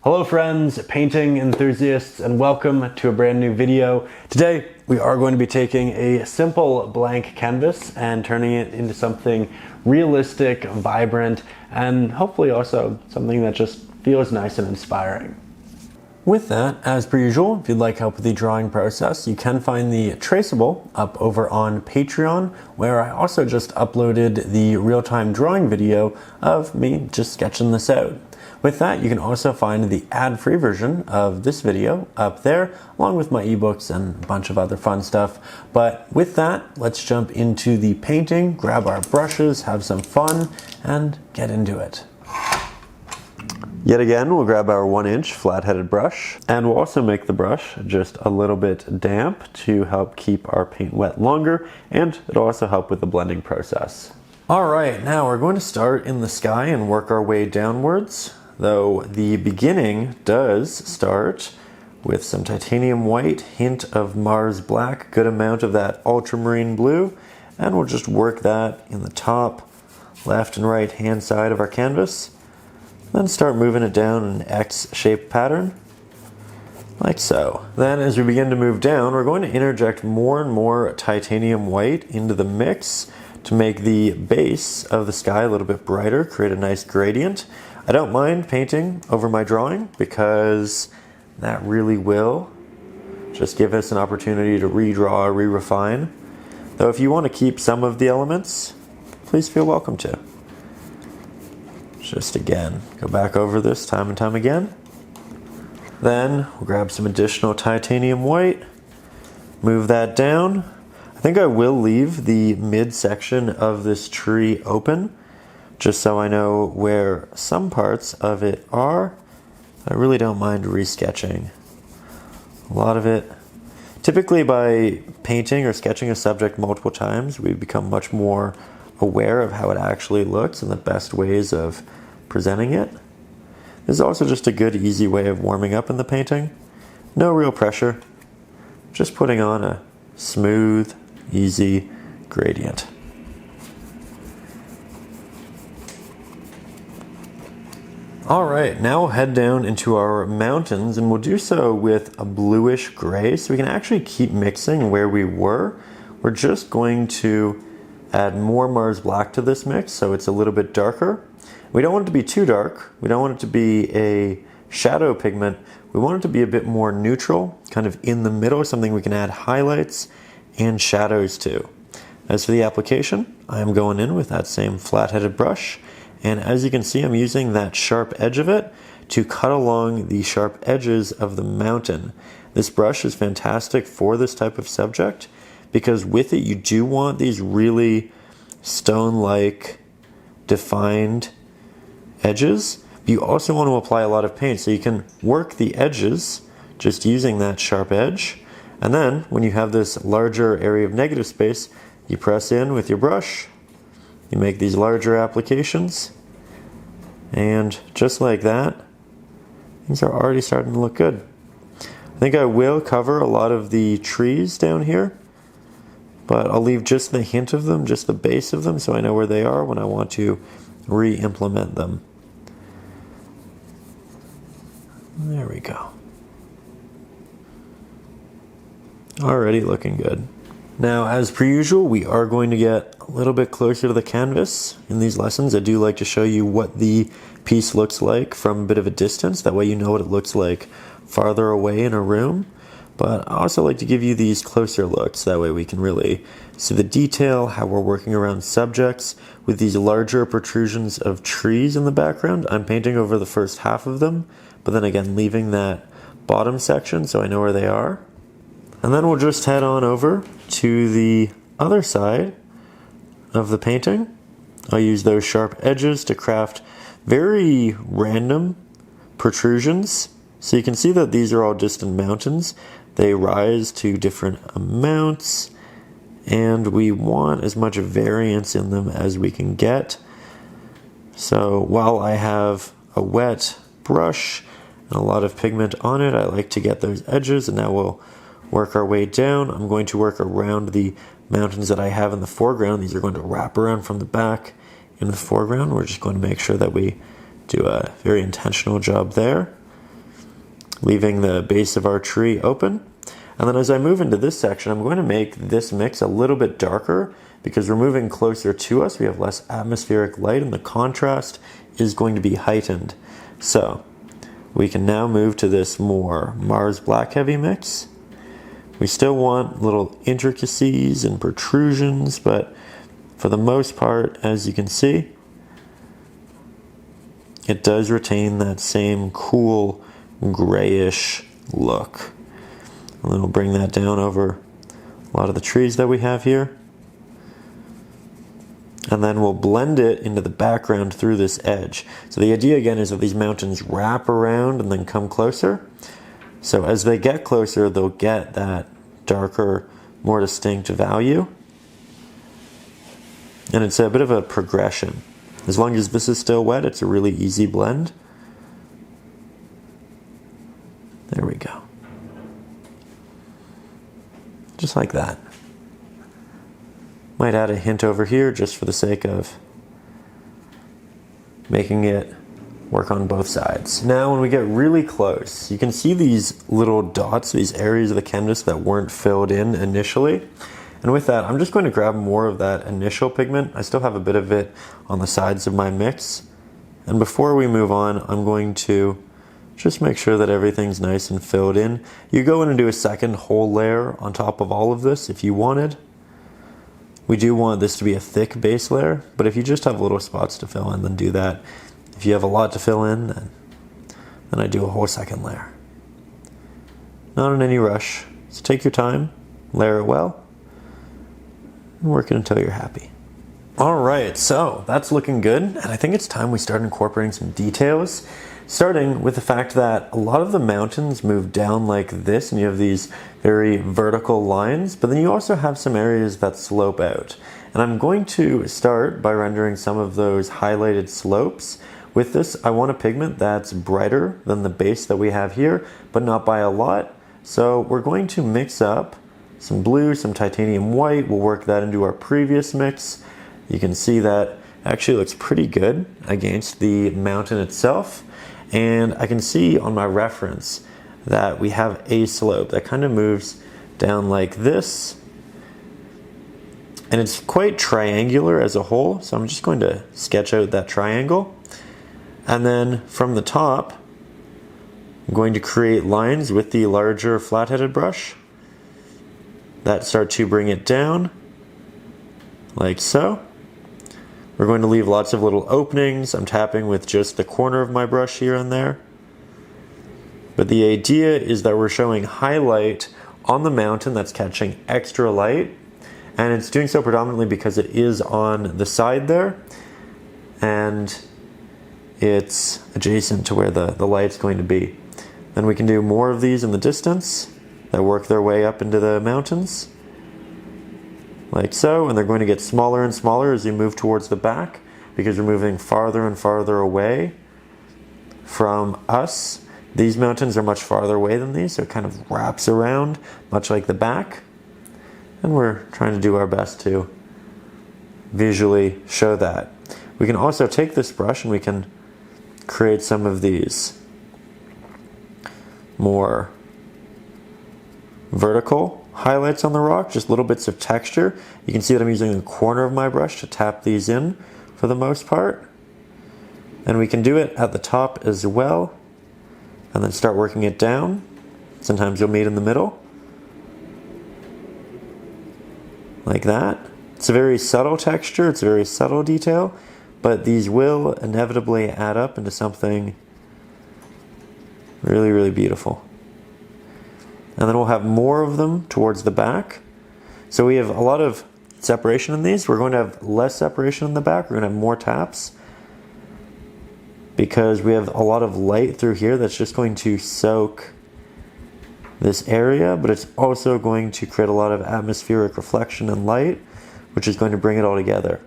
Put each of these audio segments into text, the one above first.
Hello friends, painting enthusiasts, and welcome to a brand new video. Today we are going to be taking a simple blank canvas and turning it into something realistic, vibrant, and hopefully also something that just feels nice and inspiring. With that, as per usual, if you'd like help with the drawing process, you can find the traceable up over on Patreon, where I also just uploaded the real-time drawing video of me just sketching this out. With that, you can also find the ad-free version of this video up there, along with my ebooks and a bunch of other fun stuff. But with that, let's jump into the painting, grab our brushes, have some fun, and get into it. Yet again, we'll grab our 1-inch flat-headed brush, and we'll also make the brush just a little bit damp to help keep our paint wet longer, and it'll also help with the blending process. All right, now we're going to start in the sky and work our way downwards, though the beginning does start with some titanium white, hint of Mars black, good amount of that ultramarine blue, and we'll just work that in the top, left and right hand side of our canvas. Then start moving it down in an X-shaped pattern, like so. Then as we begin to move down, we're going to interject more and more titanium white into the mix to make the base of the sky a little bit brighter, create a nice gradient. I don't mind painting over my drawing because that really will just give us an opportunity to redraw, re-refine. Though if you want to keep some of the elements, please feel welcome to. Just again, go back over this time and time again. Then we'll grab some additional titanium white, move that down. I think I will leave the midsection of this tree open, just so I know where some parts of it are. I really don't mind resketching a lot of it. Typically by painting or sketching a subject multiple times, we become much more aware of how it actually looks and the best ways of presenting it. This is also just a good, easy way of warming up in the painting. No real pressure, just putting on a smooth, easy gradient. All right, now we'll head down into our mountains, and we'll do so with a bluish gray so we can actually keep mixing where we were. We're just going to add more Mars black to this mix so it's a little bit darker. We don't want it to be too dark. We don't want it to be a shadow pigment. We want it to be a bit more neutral, kind of in the middle, something we can add highlights and shadows to. As for the application, I am going in with that same flat-headed brush, and as you can see, I'm using that sharp edge of it to cut along the sharp edges of the mountain. This brush is fantastic for this type of subject because with it you do want these really stone-like defined edges. You also want to apply a lot of paint so you can work the edges just using that sharp edge. And then when you have this larger area of negative space, you press in with your brush, you make these larger applications, and just like that, things are already starting to look good. I think I will cover a lot of the trees down here, but I'll leave just the hint of them, just the base of them, so I know where they are when I want to re-implement them. There we go. Already looking good. Now, as per usual, we are going to get a little bit closer to the canvas. In these lessons, I do like to show you what the piece looks like from a bit of a distance. That way you know what it looks like farther away in a room. But I also like to give you these closer looks. That way we can really see the detail, how we're working around subjects. With these larger protrusions of trees in the background, I'm painting over the first half of them, but then again leaving that bottom section so I know where they are. And then we'll just head on over to the other side of the painting. I'll use those sharp edges to craft very random protrusions. So you can see that these are all distant mountains. They rise to different amounts, and we want as much variance in them as we can get. So while I have a wet brush and a lot of pigment on it, I like to get those edges, and now we'll work our way down. I'm going to work around the mountains that I have in the foreground. These are going to wrap around from the back in the foreground. We're just going to make sure that we do a very intentional job there. leaving the base of our tree open. And then as I move into this section, I'm going to make this mix a little bit darker because we're moving closer to us. We have less atmospheric light and the contrast is going to be heightened. So we can now move to this more Mars Black Heavy mix. We still want little intricacies and protrusions, but for the most part, as you can see, it does retain that same cool grayish look. And then we'll bring that down over a lot of the trees that we have here. And then we'll blend it into the background through this edge. So the idea again is that these mountains wrap around and then come closer. So as they get closer, they'll get that darker, more distinct value. And it's a bit of a progression. As long as this is still wet, it's a really easy blend. There we go. Just like that. Might add a hint over here just for the sake of making it work on both sides. Now when we get really close, you can see these little dots, these areas of the canvas that weren't filled in initially. And with that, I'm just going to grab more of that initial pigment. I still have a bit of it on the sides of my mix. And before we move on, I'm going to just make sure that everything's nice and filled in. You go in and do a second whole layer on top of all of this if you wanted. We do want this to be a thick base layer, but if you just have little spots to fill in, then do that. If you have a lot to fill in, then I do a whole second layer. Not in any rush, so take your time, layer it well, and work it until you're happy. All right, so that's looking good, and I think it's time we start incorporating some details, starting with the fact that a lot of the mountains move down like this, and you have these very vertical lines, but then you also have some areas that slope out. And I'm going to start by rendering some of those highlighted slopes. With this, I want a pigment that's brighter than the base that we have here, but not by a lot. So we're going to mix up some blue, some titanium white. We'll work that into our previous mix. You can see that actually looks pretty good against the mountain itself. And I can see on my reference that we have a slope that kind of moves down like this. And it's quite triangular as a whole. So I'm just going to sketch out that triangle. And then from the top, I'm going to create lines with the larger flat-headed brush that start to bring it down, like so. We're going to leave lots of little openings. I'm tapping with just the corner of my brush here and there. But the idea is that we're showing highlight on the mountain that's catching extra light. And it's doing so predominantly because it is on the side there. And it's adjacent to where the light's going to be. Then we can do more of these in the distance that work their way up into the mountains, like so, and they're going to get smaller and smaller as you move towards the back because we're moving farther and farther away from us. These mountains are much farther away than these, so it kind of wraps around, much like the back. And we're trying to do our best to visually show that. We can also take this brush and we can create some of these more vertical highlights on the rock, just little bits of texture. You can see that I'm using the corner of my brush to tap these in for the most part. And we can do it at the top as well, and then start working it down. Sometimes you'll meet in the middle, like that. It's a very subtle texture, it's a very subtle detail, but these will inevitably add up into something really, really beautiful. And then we'll have more of them towards the back. So we have a lot of separation in these. We're going to have less separation in the back. We're going to have more taps because we have a lot of light through here that's just going to soak this area, but it's also going to create a lot of atmospheric reflection and light, which is going to bring it all together.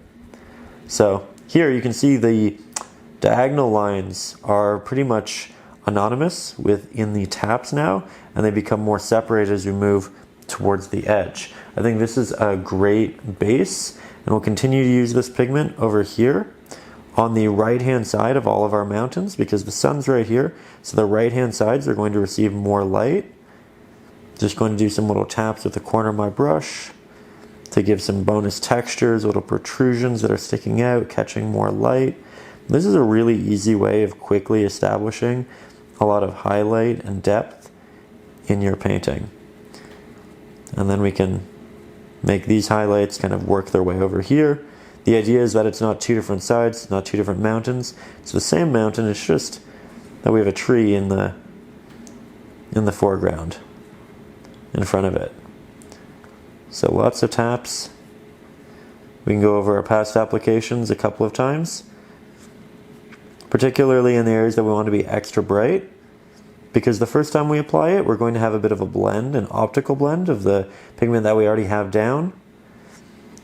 So here you can see the diagonal lines are pretty much anonymous within the taps now, and they become more separated as we move towards the edge. I think this is a great base, and we'll continue to use this pigment over here on the right hand side of all of our mountains because the sun's right here, so the right hand sides are going to receive more light. Just going to do some little taps with the corner of my brush to give some bonus textures, little protrusions that are sticking out, catching more light. This is a really easy way of quickly establishing a lot of highlight and depth in your painting. And then we can make these highlights kind of work their way over here. The idea is that it's not two different sides, not two different mountains. It's the same mountain, it's just that we have a tree in the foreground in front of it. So lots of taps. We can go over our past applications a couple of times, particularly in the areas that we want to be extra bright, because the first time we apply it, we're going to have a bit of a blend, an optical blend of the pigment that we already have down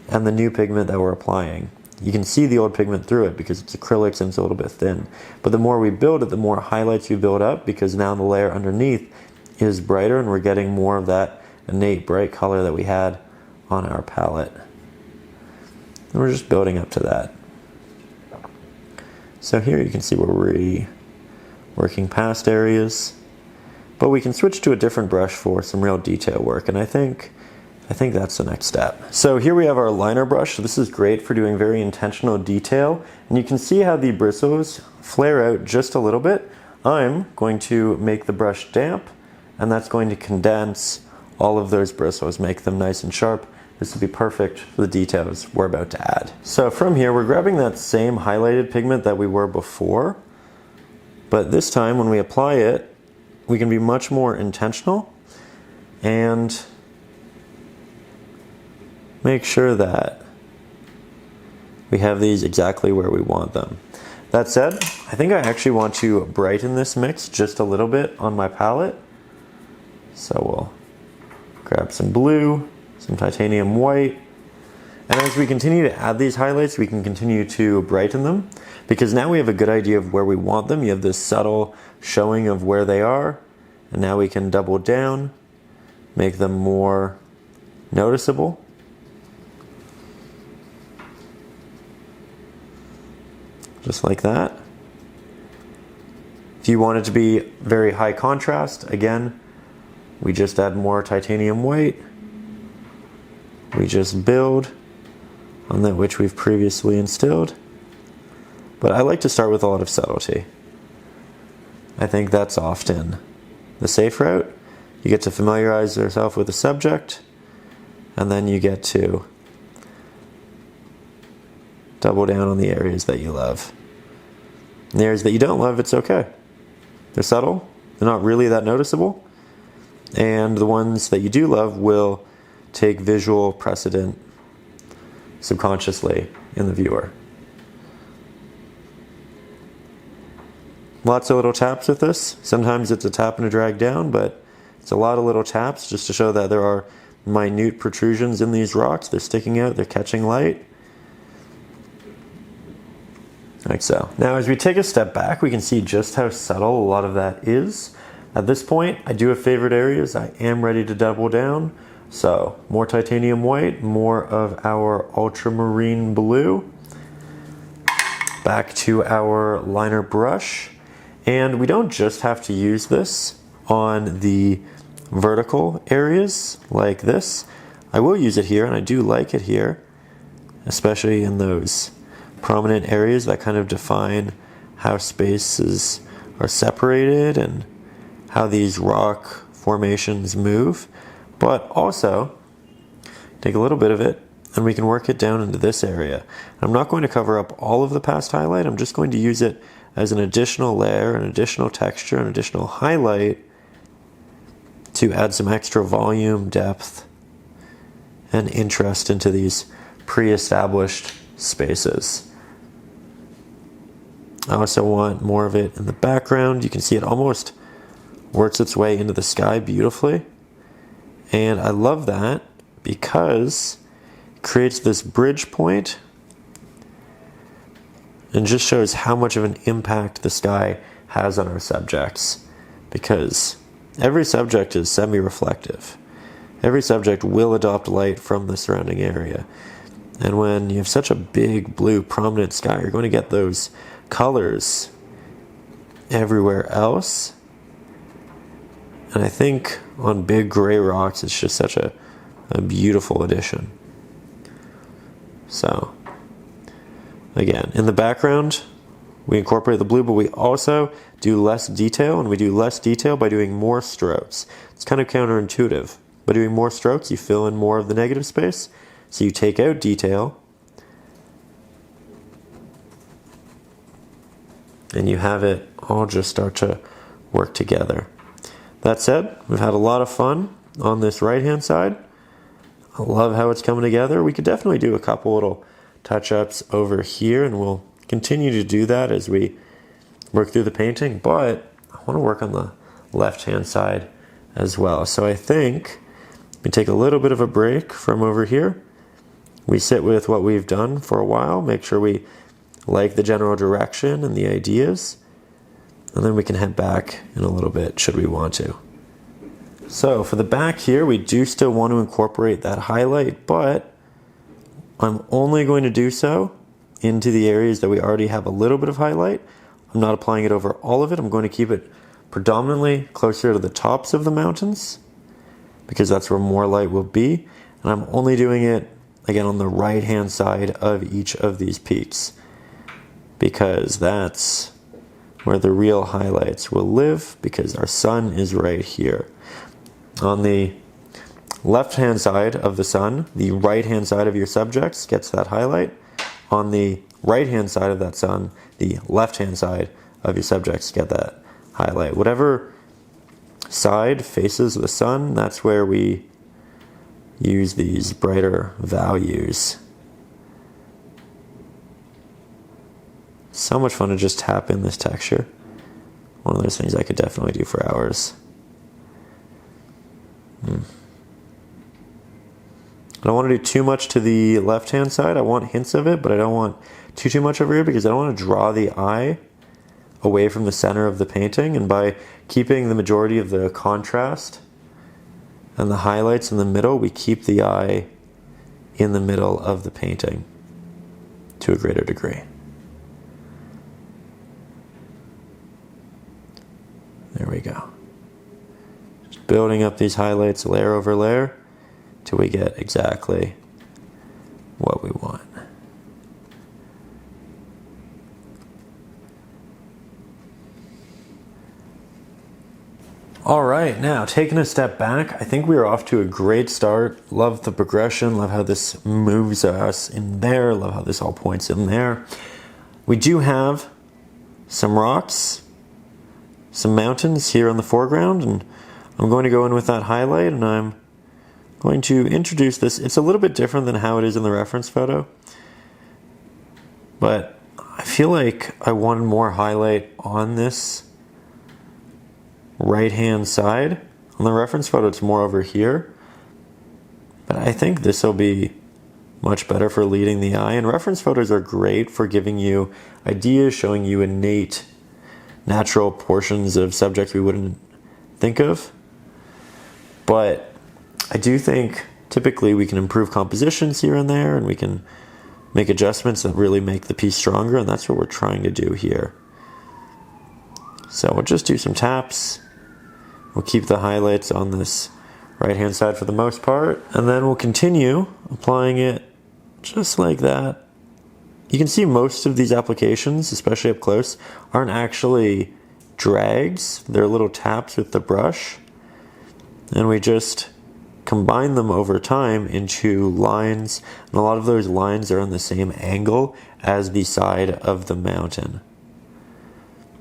and the new pigment that we're applying. You can see the old pigment through it because it's acrylics and it's a little bit thin. But the more we build it, the more highlights we build up, because now the layer underneath is brighter and we're getting more of that innate bright color that we had on our palette. And we're just building up to that. So here you can see we're working past areas, but we can switch to a different brush for some real detail work, and I think that's the next step. So here we have our liner brush. This is great for doing very intentional detail, and you can see how the bristles flare out just a little bit. I'm going to make the brush damp, and that's going to condense all of those bristles, make them nice and sharp. This will be perfect for the details we're about to add. So from here, we're grabbing that same highlighted pigment that we were before, but this time when we apply it, we can be much more intentional and make sure that we have these exactly where we want them. That said, I think I actually want to brighten this mix just a little bit on my palette. So we'll grab some blue, some titanium white, and as we continue to add these highlights, we can continue to brighten them, because now we have a good idea of where we want them. You have this subtle showing of where they are, and now we can double down, make them more noticeable. Just like that. If you want it to be very high contrast, again, we just add more titanium white. We just build on that which we've previously instilled. But I like to start with a lot of subtlety. I think that's often the safe route. You get to familiarize yourself with the subject, and then you get to double down on the areas that you love. And the areas that you don't love, it's okay. They're subtle, they're not really that noticeable, and the ones that you do love will take visual precedent subconsciously in the viewer. Lots of little taps with this. Sometimes it's a tap and a drag down, but it's a lot of little taps just to show that there are minute protrusions in these rocks. They're sticking out, they're catching light. Like so. Now as we take a step back, we can see just how subtle a lot of that is. At this point, I do have favorite areas. I am ready to double down. So more titanium white, more of our ultramarine blue. Back to our liner brush. And we don't just have to use this on the vertical areas like this. I will use it here, and I do like it here, especially in those prominent areas that kind of define how spaces are separated and how these rock formations move. But also, take a little bit of it and we can work it down into this area. I'm not going to cover up all of the past highlight, I'm just going to use it as an additional layer, an additional texture, an additional highlight to add some extra volume, depth, and interest into these pre-established spaces. I also want more of it in the background. You can see it almost works its way into the sky beautifully. And I love that because it creates this bridge point and just shows how much of an impact the sky has on our subjects. Because every subject is semi-reflective. Every subject will adopt light from the surrounding area. And when you have such a big blue prominent sky, you're going to get those colors everywhere else. And I think on big gray rocks, it's just such a beautiful addition. So, again, in the background, we incorporate the blue, but we also do less detail, and we do less detail by doing more strokes. It's kind of counterintuitive. By doing more strokes, you fill in more of the negative space, so you take out detail, and you have it all just start to work together. That said, we've had a lot of fun on this right-hand side. I love how it's coming together. We could definitely do a couple little touch-ups over here, and we'll continue to do that as we work through the painting, but I want to work on the left-hand side as well. So I think we take a little bit of a break from over here. We sit with what we've done for a while, make sure we like the general direction and the ideas, and then we can head back in a little bit should we want to. So for the back here, we do still want to incorporate that highlight, but I'm only going to do so into the areas that we already have a little bit of highlight. I'm not applying it over all of it. I'm going to keep it predominantly closer to the tops of the mountains because that's where more light will be. And I'm only doing it, again, on the right-hand side of each of these peaks because that's where the real highlights will live because our sun is right here. On the left-hand side of the sun, the right-hand side of your subjects gets that highlight. On the right-hand side of that sun, the left-hand side of your subjects get that highlight. Whatever side faces the sun, that's where we use these brighter values. So much fun to just tap in this texture. One of those things I could definitely do for hours. I don't want to do too much to the left-hand side. I want hints of it, but I don't want too much over here because I don't want to draw the eye away from the center of the painting. And by keeping the majority of the contrast and the highlights in the middle, we keep the eye in the middle of the painting to a greater degree. There we go. Just building up these highlights layer over layer till we get exactly what we want. All right, now taking a step back, I think we are off to a great start. Love the progression, love how this moves us in there, love how this all points in there. We do have some rocks, some mountains here on the foreground, and I'm going to go in with that highlight, and I'm going to introduce this. It's a little bit different than how it is in the reference photo, but I feel like I wanted more highlight on this right-hand side. On the reference photo, it's more over here, but I think this will be much better for leading the eye. And reference photos are great for giving you ideas, showing you innate, natural portions of subjects we wouldn't think of. But I do think typically we can improve compositions here and there, and we can make adjustments that really make the piece stronger, and that's what we're trying to do here. So we'll just do some taps. We'll keep the highlights on this right-hand side for the most part, and then we'll continue applying it just like that. You can see most of these applications, especially up close, aren't actually drags. They're little taps with the brush, and we just combine them over time into lines, and a lot of those lines are on the same angle as the side of the mountain.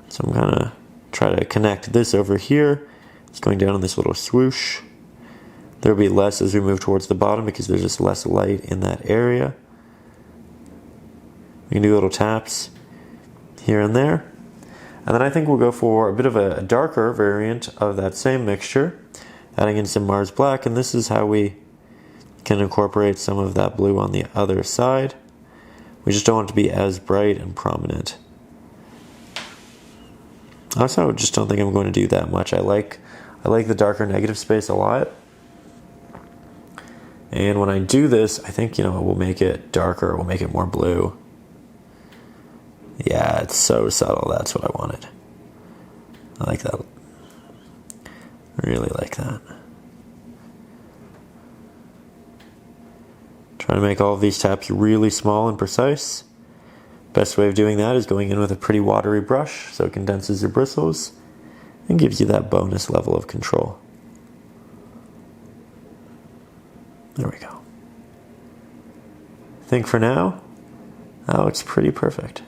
So I'm gonna try to connect this over here. It's going down in this little swoosh. There'll be less as we move towards the bottom because there's just less light in that area. We can do little taps here and there. And then I think we'll go for a bit of a darker variant of that same mixture, adding in some Mars Black, and this is how we can incorporate some of that blue on the other side. We just don't want it to be as bright and prominent. Also, I just don't think I'm going to do that much. I like the darker negative space a lot. And when I do this, I think, it will make it darker, we'll make it more blue. Yeah, it's so subtle, that's what I wanted. I like that. I really like that. Trying to make all of these taps really small and precise. Best way of doing that is going in with a pretty watery brush so it condenses your bristles and gives you that bonus level of control. There we go. I think for now, that looks pretty perfect.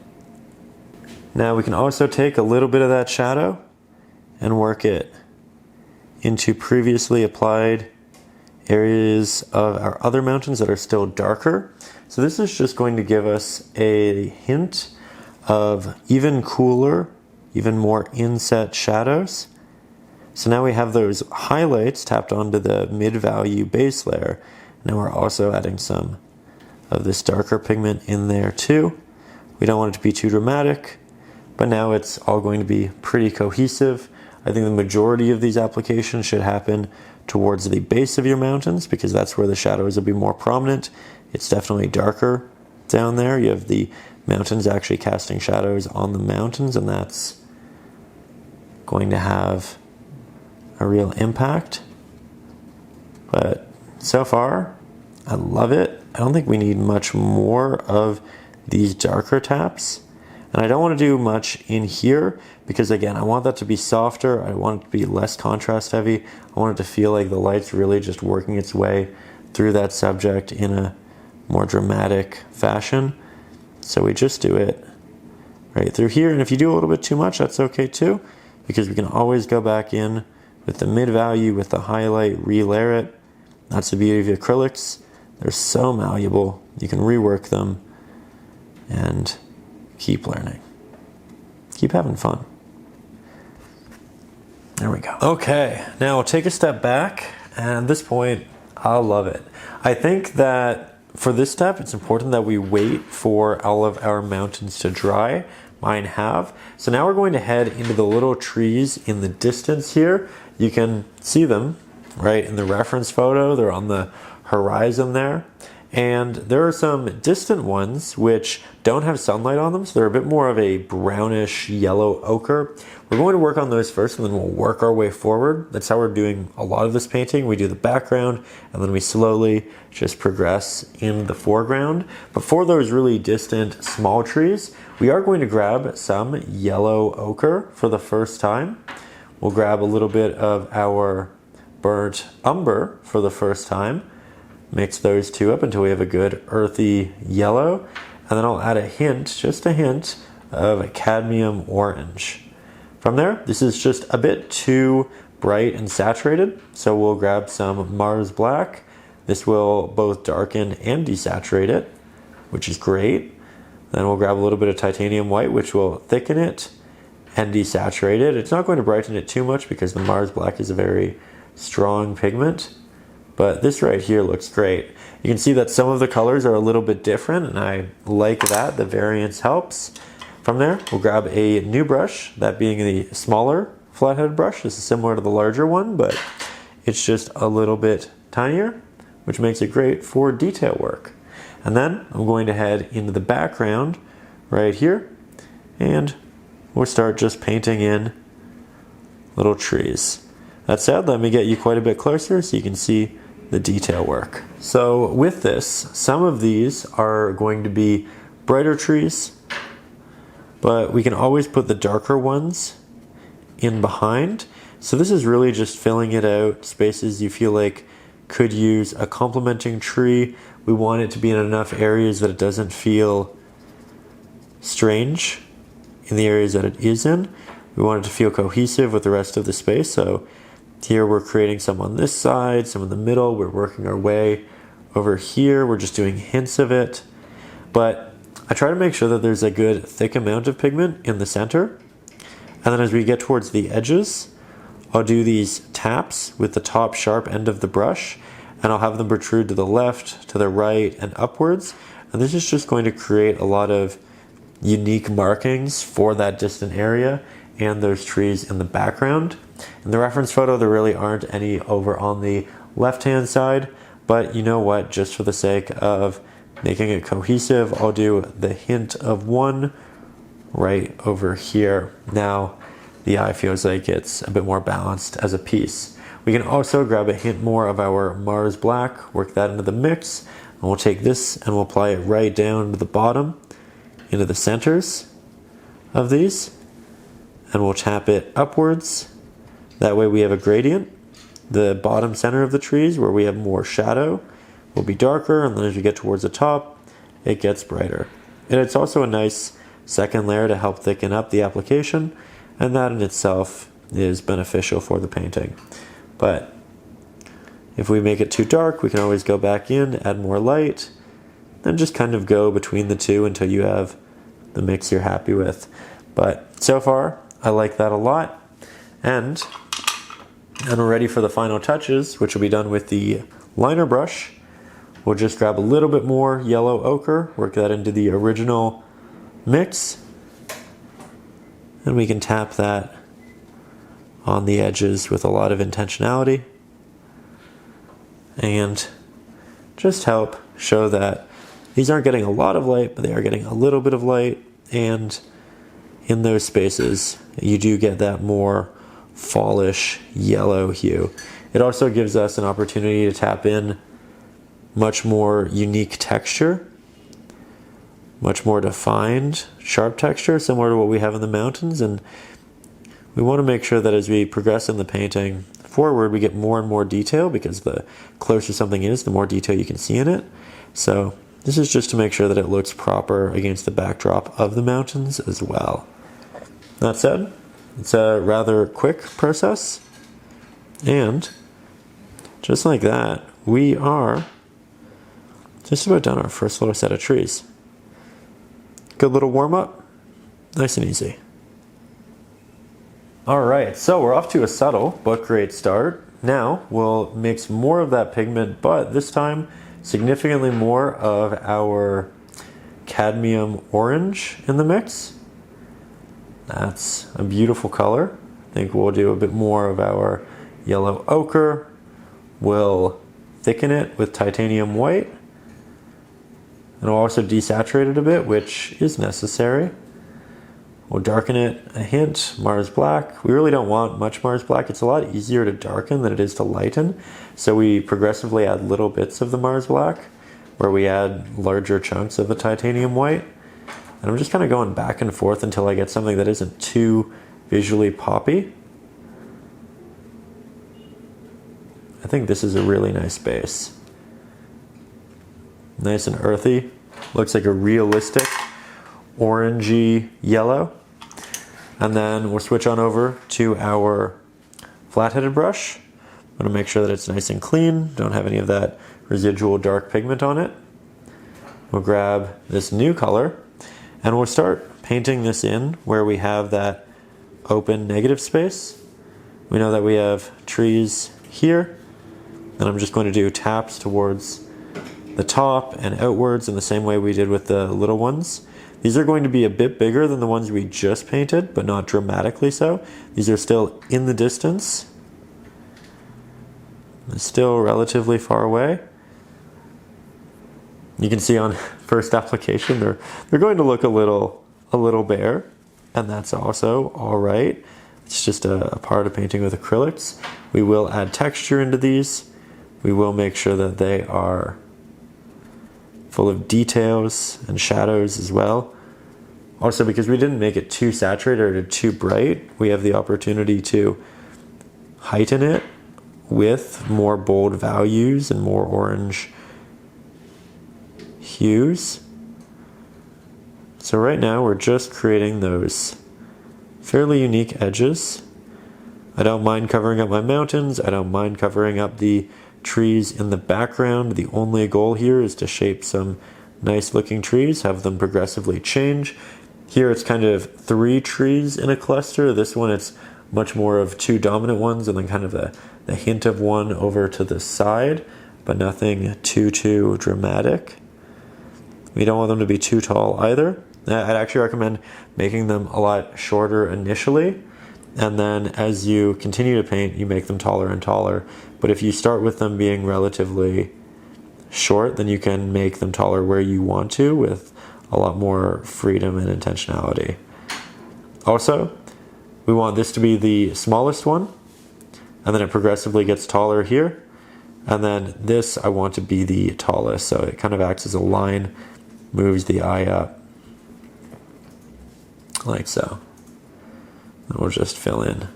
Now we can also take a little bit of that shadow and work it into previously applied areas of our other mountains that are still darker. So this is just going to give us a hint of even cooler, even more inset shadows. So now we have those highlights tapped onto the mid-value base layer. Now we're also adding some of this darker pigment in there too. We don't want it to be too dramatic, but now it's all going to be pretty cohesive. I think the majority of these applications should happen towards the base of your mountains because that's where the shadows will be more prominent. It's definitely darker down there. You have the mountains actually casting shadows on the mountains, and that's going to have a real impact. But so far, I love it. I don't think we need much more of these darker taps. And I don't want to do much in here because, again, I want that to be softer. I want it to be less contrast heavy. I want it to feel like the light's really just working its way through that subject in a more dramatic fashion. So we just do it right through here. And if you do a little bit too much, that's okay too, because we can always go back in with the mid value, with the highlight, re-layer it. That's the beauty of acrylics. They're so malleable. You can rework them and keep learning. Keep having fun. There we go. Okay, now we'll take a step back, and at this point, I love it. I think that for this step, it's important that we wait for all of our mountains to dry. Mine have. So now we're going to head into the little trees in the distance here. You can see them right in the reference photo. They're on the horizon there. And there are some distant ones which don't have sunlight on them, so they're a bit more of a brownish yellow ochre. We're going to work on those first, and then we'll work our way forward. That's how we're doing a lot of this painting. We do the background, and then we slowly just progress in the foreground. But for those really distant small trees, we are going to grab some yellow ochre for the first time. We'll grab a little bit of our burnt umber for the first time. Mix those two up until we have a good earthy yellow. And then I'll add a hint, just a hint, of a cadmium orange. From there, this is just a bit too bright and saturated, so we'll grab some Mars Black. This will both darken and desaturate it, which is great. Then we'll grab a little bit of titanium white, which will thicken it and desaturate it. It's not going to brighten it too much because the Mars Black is a very strong pigment. But this right here looks great. You can see that some of the colors are a little bit different, and I like that. The variance helps. From there, we'll grab a new brush, that being the smaller flathead brush. This is similar to the larger one, but it's just a little bit tinier, which makes it great for detail work. And then I'm going to head into the background right here, and we'll start just painting in little trees. That said, let me get you quite a bit closer so you can see the detail work. So with this, some of these are going to be brighter trees, but we can always put the darker ones in behind. So this is really just filling it out, spaces you feel like could use a complementing tree. We want it to be in enough areas that it doesn't feel strange in the areas that it is in. We want it to feel cohesive with the rest of the space. So here we're creating some on this side, some in the middle. We're working our way over here. We're just doing hints of it. But I try to make sure that there's a good thick amount of pigment in the center. And then as we get towards the edges, I'll do these taps with the top sharp end of the brush, and I'll have them protrude to the left, to the right, and upwards. And this is just going to create a lot of unique markings for that distant area and those trees in the background. In the reference photo, there really aren't any over on the left-hand side, But you know what, just for the sake of making it cohesive, I'll do the hint of one right over here. Now the eye feels like it's a bit more balanced as a piece. We can also grab a hint more of our Mars Black, work that into the mix, and we'll take this and we'll apply it right down to the bottom, into the centers of these, and we'll tap it upwards. That way we have a gradient. The bottom center of the trees, where we have more shadow, will be darker, and then as we get towards the top, it gets brighter. And it's also a nice second layer to help thicken up the application, and that in itself is beneficial for the painting. But if we make it too dark, we can always go back in, add more light, then just kind of go between the two until you have the mix you're happy with. But so far, I like that a lot. And we're ready for the final touches, which will be done with the liner brush. We'll just grab a little bit more yellow ochre, work that into the original mix, and we can tap that on the edges with a lot of intentionality and just help show that these aren't getting a lot of light, but they are getting a little bit of light, and in those spaces you do get that more fallish yellow hue. It also gives us an opportunity to tap in much more unique texture, much more defined, sharp texture, similar to what we have in the mountains. And we want to make sure that as we progress in the painting forward, we get more and more detail, because the closer something is, the more detail you can see in it. So this is just to make sure that it looks proper against the backdrop of the mountains as well. That said, it's a rather quick process, and just like that, we are just about done our first little set of trees. Good little warm-up, nice and easy. All right, so we're off to a subtle but great start. Now we'll mix more of that pigment, but this time significantly more of our cadmium orange in the mix. That's a beautiful color. I think we'll do a bit more of our yellow ochre. We'll thicken it with titanium white. And we'll also desaturate it a bit, which is necessary. We'll darken it a hint, Mars Black. We really don't want much Mars Black. It's a lot easier to darken than it is to lighten. So we progressively add little bits of the Mars Black, where we add larger chunks of the titanium white. And I'm just kind of going back and forth until I get something that isn't too visually poppy. I think this is a really nice base. Nice and earthy. Looks like a realistic orangey yellow. And then we'll switch on over to our flat-headed brush. I'm going to make sure that it's nice and clean, don't have any of that residual dark pigment on it. We'll grab this new color, and we'll start painting this in where we have that open negative space. We know that we have trees here, and I'm just going to do taps towards the top and outwards in the same way we did with the little ones. These are going to be a bit bigger than the ones we just painted, but not dramatically so. These are still in the distance. They're still relatively far away. You can see on first application they're going to look a little bare, and that's also all right. It's just a part of painting with acrylics. We will add texture into these. We will make sure that they are full of details and shadows as well. Also, because we didn't make it too saturated or too bright, we have the opportunity to heighten it with more bold values and more orange hues. So right now we're just creating those fairly unique edges. I don't mind covering up my mountains. I don't mind covering up the trees in the background. The only goal here is to shape some nice looking trees, have them progressively change. Here it's kind of 3 trees in a cluster. This one it's much more of 2 dominant ones and then kind of the hint of one over to the side, but nothing too dramatic. We don't want them to be too tall either. I'd actually recommend making them a lot shorter initially, and then as you continue to paint, you make them taller and taller. But if you start with them being relatively short, then you can make them taller where you want to with a lot more freedom and intentionality. Also, we want this to be the smallest one, and then it progressively gets taller here. And then this I want to be the tallest, so it kind of acts as a line, moves the eye up, like so. And we'll just fill in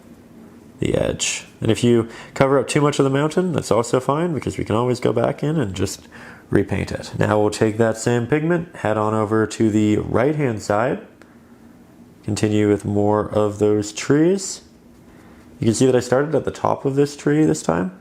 the edge. And if you cover up too much of the mountain, that's also fine, because we can always go back in and just repaint it. Now we'll take that same pigment, head on over to the right-hand side, continue with more of those trees. You can see that I started at the top of this tree this time.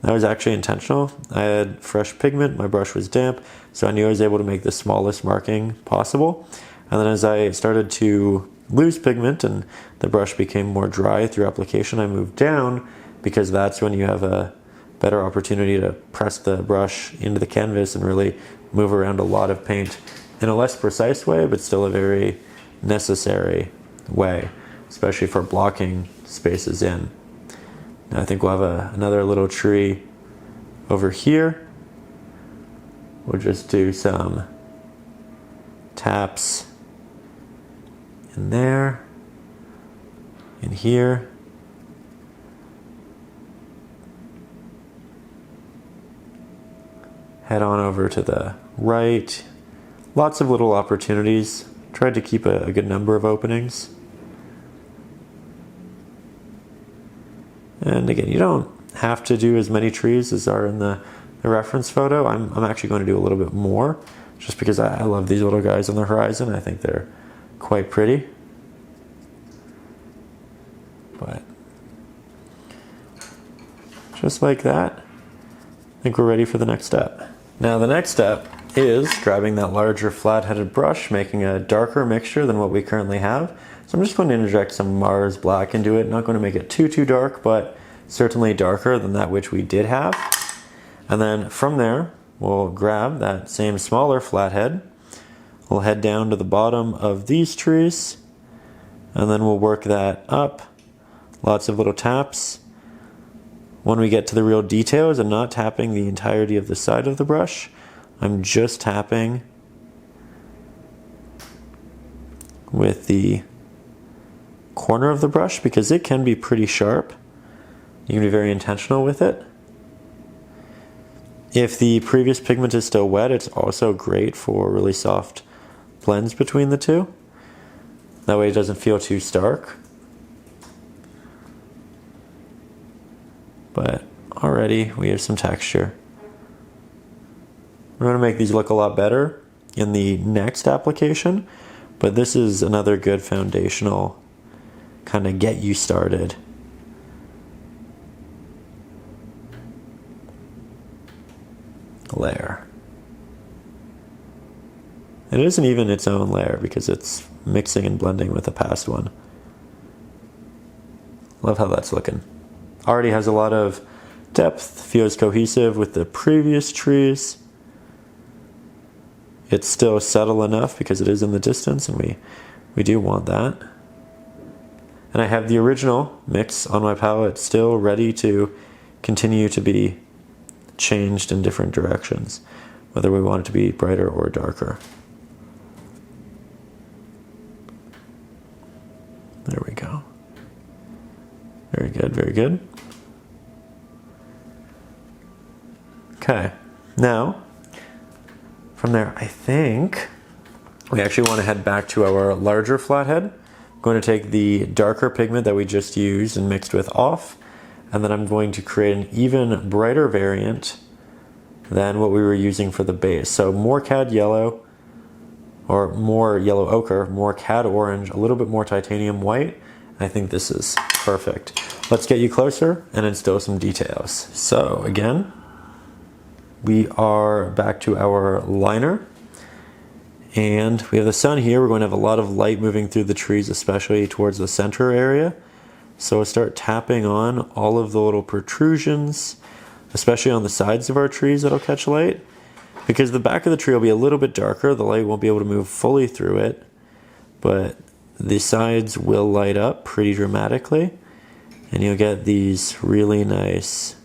That was actually intentional. I had fresh pigment, my brush was damp, so I knew I was able to make the smallest marking possible. And then as I started to lose pigment and the brush became more dry through application, I moved down, because that's when you have a better opportunity to press the brush into the canvas and really move around a lot of paint in a less precise way, but still a very necessary way, especially for blocking spaces in. Now I think we'll have another little tree over here. We'll just do some taps in there, in here. Head on over to the right. Lots of little opportunities. Tried to keep a good number of openings. And again, you don't have to do as many trees as are in the reference photo. I'm actually going to do a little bit more, just because I love these little guys on the horizon. I think they're quite pretty. But just like that, I think we're ready for the next step. Now the next step is grabbing that larger flat-headed brush, making a darker mixture than what we currently have. So I'm just going to interject some Mars black into it. Not going to make it too dark, but certainly darker than that which we did have. And then from there, we'll grab that same smaller flathead. We'll head down to the bottom of these trees, and then we'll work that up. Lots of little taps. When we get to the real details, I'm not tapping the entirety of the side of the brush. I'm just tapping with the corner of the brush, because it can be pretty sharp. You can be very intentional with it. If the previous pigment is still wet, it's also great for really soft blends between the two. That way it doesn't feel too stark. But already we have some texture. We're going to make these look a lot better in the next application, but this is another good foundational kind of get you started layer. It isn't even its own layer because it's mixing and blending with the past one. Love how that's looking. Already has a lot of depth, feels cohesive with the previous trees. It's still subtle enough because it is in the distance, and we do want that. And I have the original mix on my palette still ready to continue to be changed in different directions, whether we want it to be brighter or darker. There we go. Very good, very good. Okay, now from there, I think we actually want to head back to our larger flathead. I'm going to take the darker pigment that we just used and mixed with off, and then I'm going to create an even brighter variant than what we were using for the base. So more cad yellow, or more yellow ochre, more cad orange, a little bit more titanium white. I think this is perfect. Let's get you closer and instill some details. So again, we are back to our liner, and we have the sun here. We're going to have a lot of light moving through the trees, especially towards the center area. So we'll start tapping on all of the little protrusions, especially on the sides of our trees that'll catch light. Because the back of the tree will be a little bit darker, the light won't be able to move fully through it, but the sides will light up pretty dramatically, and you'll get these really nice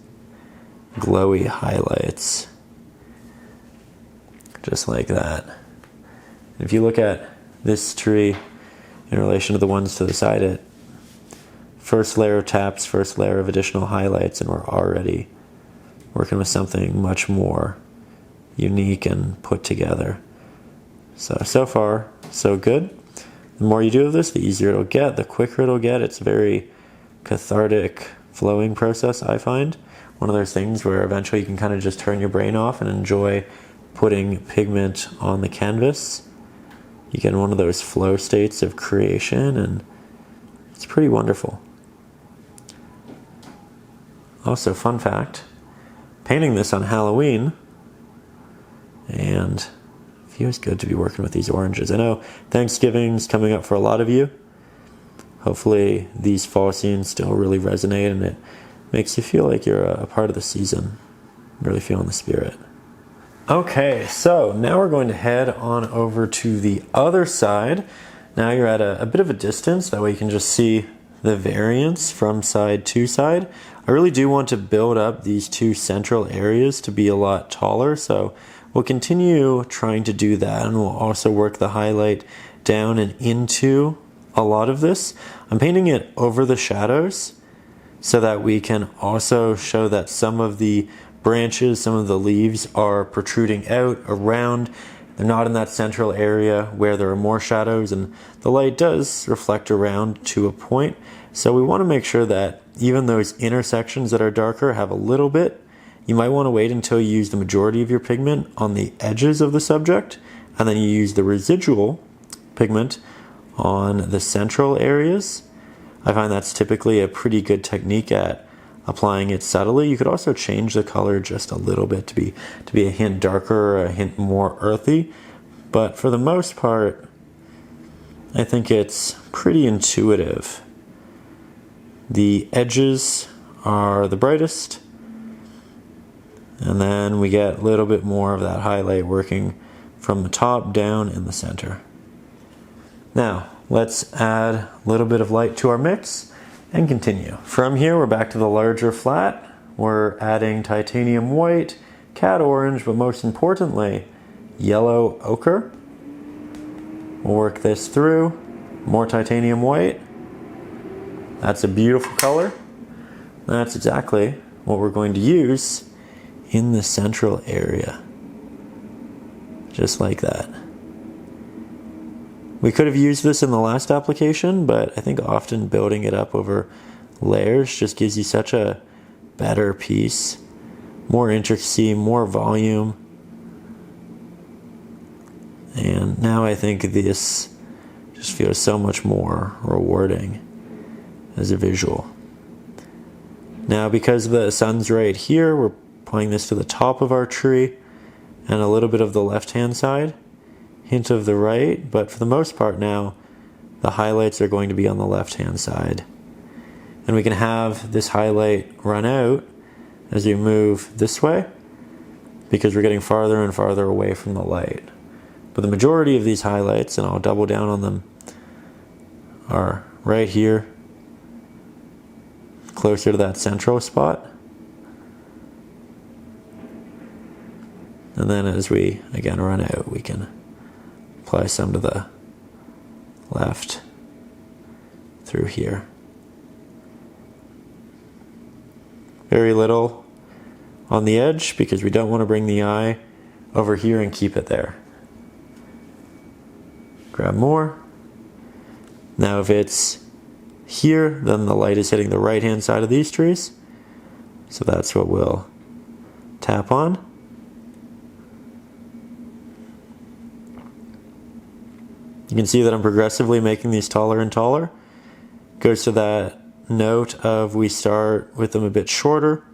glowy highlights just like that. If you look at this tree in relation to the ones to the side, it first layer of taps, first layer of additional highlights, and we're already working with something much more unique and put together. So far, so good. The more you do of this, the easier it'll get, the quicker it'll get. It's a very cathartic flowing process, I find. One of those things where eventually you can kind of just turn your brain off and enjoy putting pigment on the canvas. You get in one of those flow states of creation, and it's pretty wonderful. Also, fun fact, painting this on Halloween, and it feels good to be working with these oranges. I know Thanksgiving's coming up for a lot of you. Hopefully these fall scenes still really resonate, and it makes you feel like you're a part of the season, really feeling the spirit. Okay, so now we're going to head on over to the other side. Now you're at a bit of a distance, that way you can just see the variance from side to side. I really do want to build up these two central areas to be a lot taller, so we'll continue trying to do that, and we'll also work the highlight down and into a lot of this. I'm painting it over the shadows so that we can also show that some of the branches, some of the leaves are protruding out around. They're not in that central area where there are more shadows, and the light does reflect around to a point. So we want to make sure that even those intersections that are darker have a little bit. You might want to wait until you use the majority of your pigment on the edges of the subject, and then you use the residual pigment on the central areas. I find that's typically a pretty good technique at applying it subtly. You could also change the color just a little bit to be a hint darker or a hint more earthy, but for the most part I think it's pretty intuitive. The edges are the brightest, and then we get a little bit more of that highlight working from the top down in the center. Now let's add a little bit of light to our mix and continue. From here we're back to the larger flat. We're adding titanium white, cad orange, but most importantly yellow ochre. We'll work this through. More titanium white. That's a beautiful color. That's exactly what we're going to use in the central area. Just like that. We could have used this in the last application, but I think often building it up over layers just gives you such a better piece. More intricacy, more volume. And now I think this just feels so much more rewarding as a visual. Now because the sun's right here, we're applying this to the top of our tree and a little bit of the left-hand side. Hint of the right, but for the most part now the highlights are going to be on the left hand side, and we can have this highlight run out as we move this way because we're getting farther and farther away from the light. But the majority of these highlights, and I'll double down on them, are right here closer to that central spot, and then as we again run out we can apply some to the left through here. Very little on the edge because we don't want to bring the eye over here and keep it there. Grab more. Now if it's here, then the light is hitting the right hand side of these trees. So that's what we'll tap on. You can see that I'm progressively making these taller and taller. Goes to that note of we start with them a bit shorter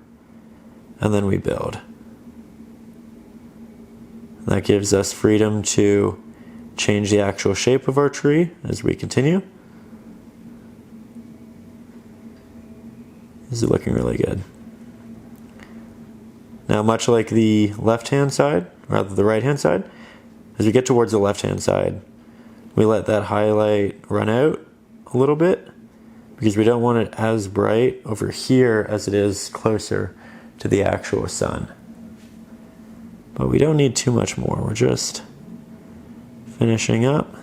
and then we build. That gives us freedom to change the actual shape of our tree as we continue. This is looking really good. Now, much like the left-hand side, rather the right-hand side, as we get towards the left-hand side, we let that highlight run out a little bit because we don't want it as bright over here as it is closer to the actual sun. but we don't need too much more. We're just finishing up.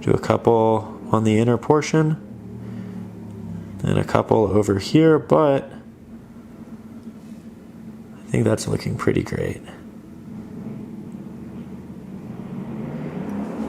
Do a couple on the inner portion and a couple over here, but I think that's looking pretty great.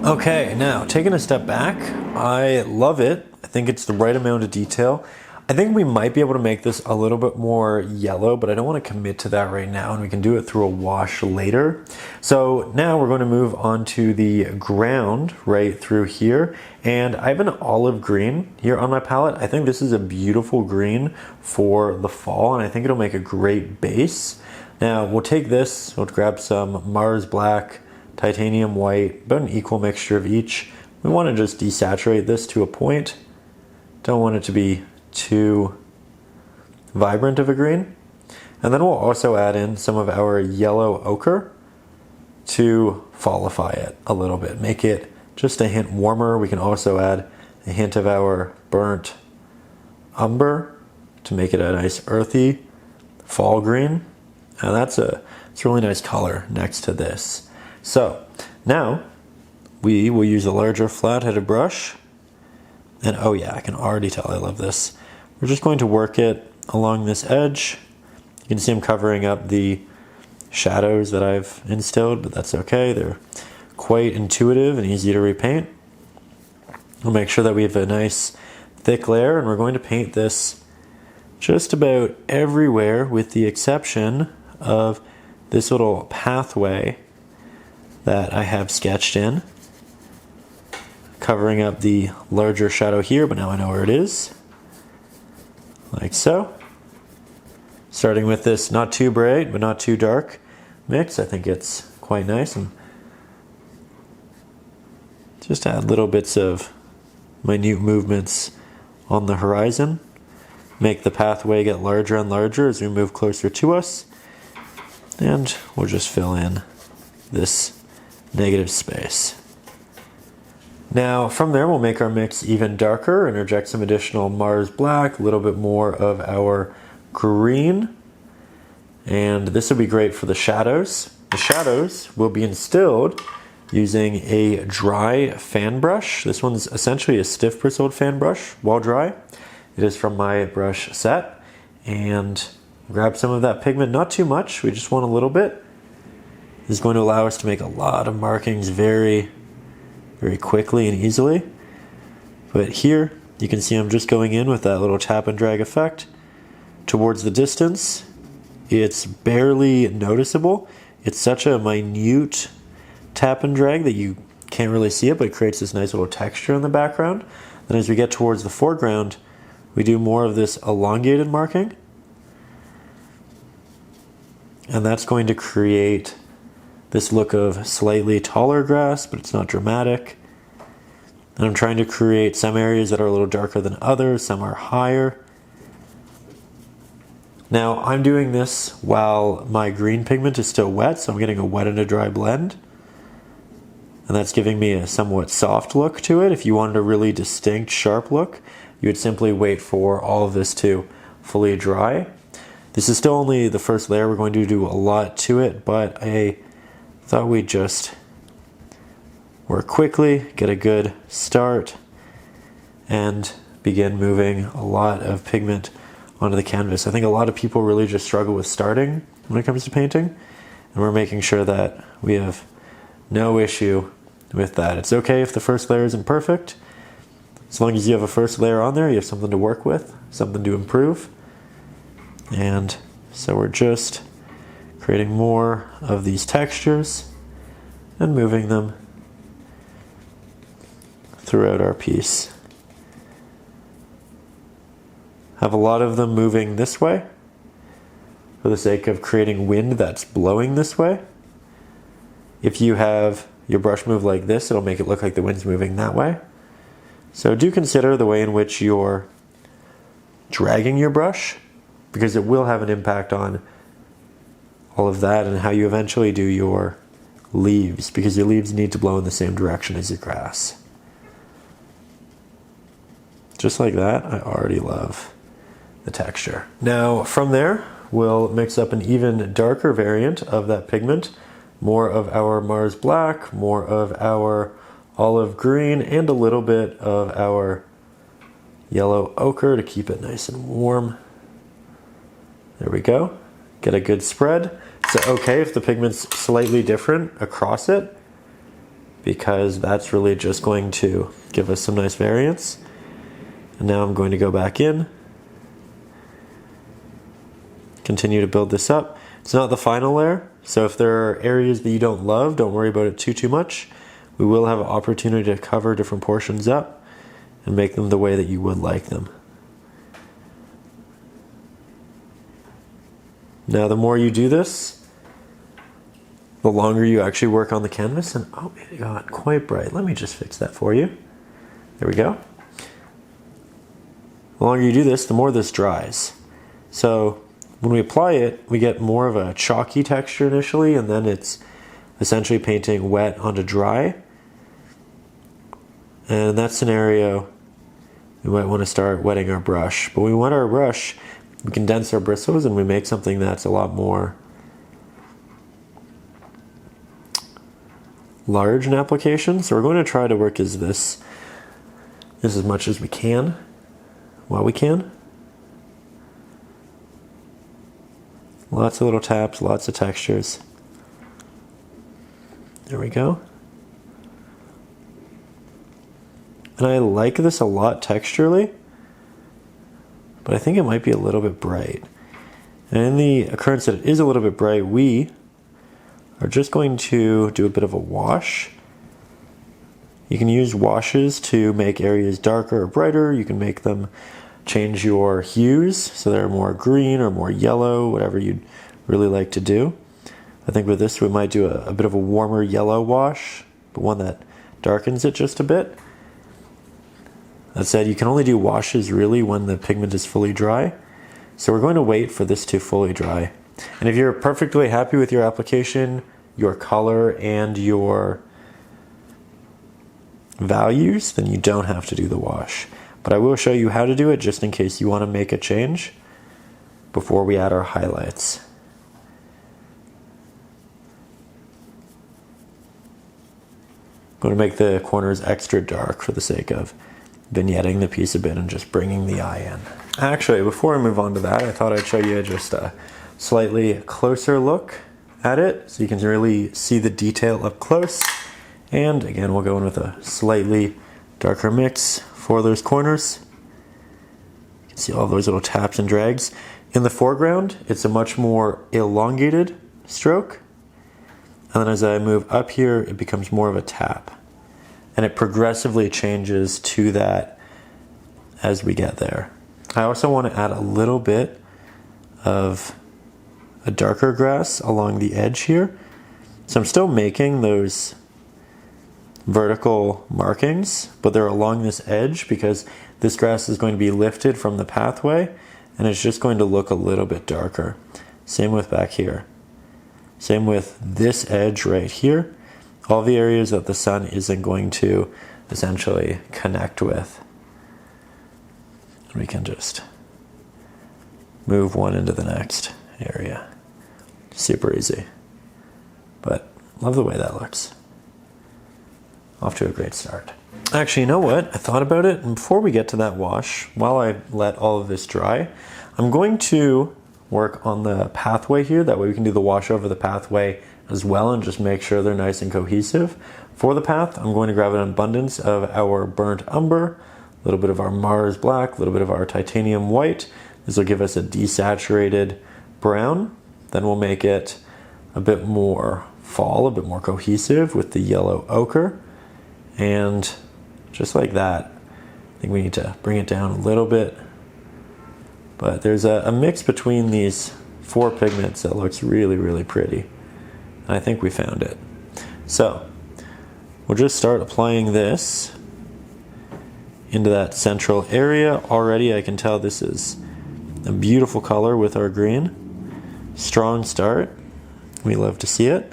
Okay, now taking a step back, I love it. I think it's the right amount of detail. I think we might be able to make this a little bit more yellow, but I don't want to commit to that right now, and we can do it through a wash later. So now we're going to move on to the ground right through here, and I have an olive green here on my palette. I think this is a beautiful green for the fall, and I think it'll make a great base. Now we'll take this, we'll grab some Mars Black, Titanium White, about an equal mixture of each. We want to just desaturate this to a point. Don't want it to be too vibrant of a green. And then we'll also add in some of our yellow ochre to follify it a little bit, make it just a hint warmer. We can also add a hint of our burnt umber to make it a nice earthy fall green. And it's a really nice color next to this. So now we will use a larger flat-headed brush. And oh yeah, I can already tell I love this. We're just going to work it along this edge. You can see I'm covering up the shadows that I've instilled, but that's okay. They're quite intuitive and easy to repaint. We'll make sure that we have a nice thick layer, and we're going to paint this just about everywhere with the exception of this little pathway that I have sketched in, covering up the larger shadow here, but now I know where it is. Like so. Starting with this not too bright but not too dark mix, I think it's quite nice, and just add little bits of minute movements on the horizon. Make the pathway get larger and larger as we move closer to us, and we'll just fill in this negative space. Now from there we'll make our mix even darker, interject some additional Mars Black, a little bit more of our green, and this will be great for the shadows. The shadows will be instilled using a dry fan brush. This one's essentially a stiff bristled fan brush while dry. It is from my brush set, and grab some of that pigment, not too much, we just want a little bit. This is going to allow us to make a lot of markings very quickly and easily. But here you can see I'm just going in with that little tap and drag effect towards the distance. It's barely noticeable. It's such a minute tap and drag that you can't really see it, but it creates this nice little texture in the background. Then as we get towards the foreground, we do more of this elongated marking, and that's going to create this look of slightly taller grass, but it's not dramatic. And I'm trying to create some areas that are a little darker than others, some are higher. Now I'm doing this while my green pigment is still wet, so I'm getting a wet and a dry blend. And that's giving me a somewhat soft look to it. If you wanted a really distinct, sharp look, you would simply wait for all of this to fully dry. This is still only the first layer. We're going to do a lot to it, but I thought we'd just work quickly, get a good start, and begin moving a lot of pigment onto the canvas. I think a lot of people really just struggle with starting when it comes to painting, and we're making sure that we have no issue with that. It's okay if the first layer isn't perfect. As long as you have a first layer on there, you have something to work with, something to improve. And so we're just creating more of these textures and moving them throughout our piece. Have a lot of them moving this way for the sake of creating wind that's blowing this way. If you have your brush move like this, it'll make it look like the wind's moving that way. So do consider the way in which you're dragging your brush, because it will have an impact on all of that and how you eventually do your leaves, because your leaves need to blow in the same direction as your grass. Just like that, I already love the texture. Now from there, we'll mix up an even darker variant of that pigment, more of our Mars black, more of our olive green, and a little bit of our yellow ochre to keep it nice and warm. There we go. Get a good spread. It's okay if the pigment's slightly different across it, because that's really just going to give us some nice variance. And now I'm going to go back in, continue to build this up. It's not the final layer, so if there are areas that you don't love, don't worry about it too much. We will have an opportunity to cover different portions up and make them the way that you would like them. Now the more you do this, the longer you actually work on the canvas. And oh, it got quite bright. Let me just fix that for you. There we go. The longer you do this, the more this dries. So when we apply it, we get more of a chalky texture initially, and then it's essentially painting wet onto dry. And in that scenario, we might want to start wetting our brush. But when we wet our brush, we condense our bristles and we make something that's a lot more large in application. So we're going to try to work this as much as we can, while we can. Lots of little taps, lots of textures. There we go. And I like this a lot texturally, but I think it might be a little bit bright. And in the occurrence that it is a little bit bright, we are just going to do a bit of a wash. You can use washes to make areas darker or brighter. You can make them change your hues so they're more green or more yellow, whatever you'd really like to do. I think with this we might do a bit of a warmer yellow wash, but one that darkens it just a bit. That said, you can only do washes really when the pigment is fully dry. So we're going to wait for this to fully dry. And if you're perfectly happy with your application, your color, and your values, then you don't have to do the wash. But I will show you how to do it just in case you want to make a change before we add our highlights. I'm going to make the corners extra dark for the sake of vignetting the piece a bit and just bringing the eye in. Actually, before I move on to that, I thought I'd show you just a slightly closer look at it so you can really see the detail up close. And again, we'll go in with a slightly darker mix for those corners. You can see all those little taps and drags. In the foreground, it's a much more elongated stroke. And then as I move up here, it becomes more of a tap. And it progressively changes to that as we get there. I also want to add a little bit of a darker grass along the edge here. So I'm still making those vertical markings, but they're along this edge because this grass is going to be lifted from the pathway and it's just going to look a little bit darker. Same with back here. Same with this edge right here. All the areas that the sun isn't going to essentially connect with. And we can just move one into the next area. Super easy. But love the way that looks. Off to a great start. Actually, you know what? I thought about it, and before we get to that wash, while I let all of this dry, I'm going to work on the pathway here. That way we can do the wash over the pathway as well and just make sure they're nice and cohesive. For the path, I'm going to grab an abundance of our burnt umber, a little bit of our Mars black, a little bit of our titanium white. This will give us a desaturated brown. Then we'll make it a bit more fall, a bit more cohesive with the yellow ochre. And just like that, I think we need to bring it down a little bit. But there's a mix between these four pigments that looks really, really pretty. And I think we found it. So we'll just start applying this into that central area. Already I can tell this is a beautiful color with our green. Strong start. We love to see it.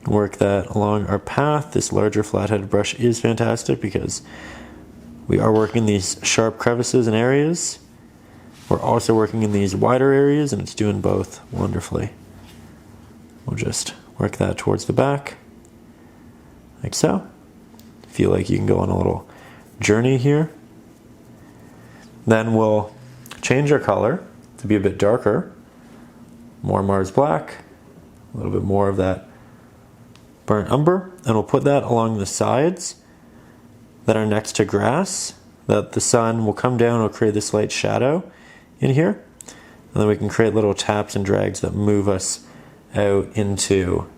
Work that along our path. This larger flat-headed brush is fantastic because we are working these sharp crevices and areas. We're also working in these wider areas, and it's doing both wonderfully. We'll just work that towards the back, like so. Feel like you can go on a little journey here. Then we'll change our color to be a bit darker. More Mars black, a little bit more of that burnt umber, and we'll put that along the sides that are next to grass, that the sun will come down and will create this light shadow in here. And then we can create little taps and drags that move us out into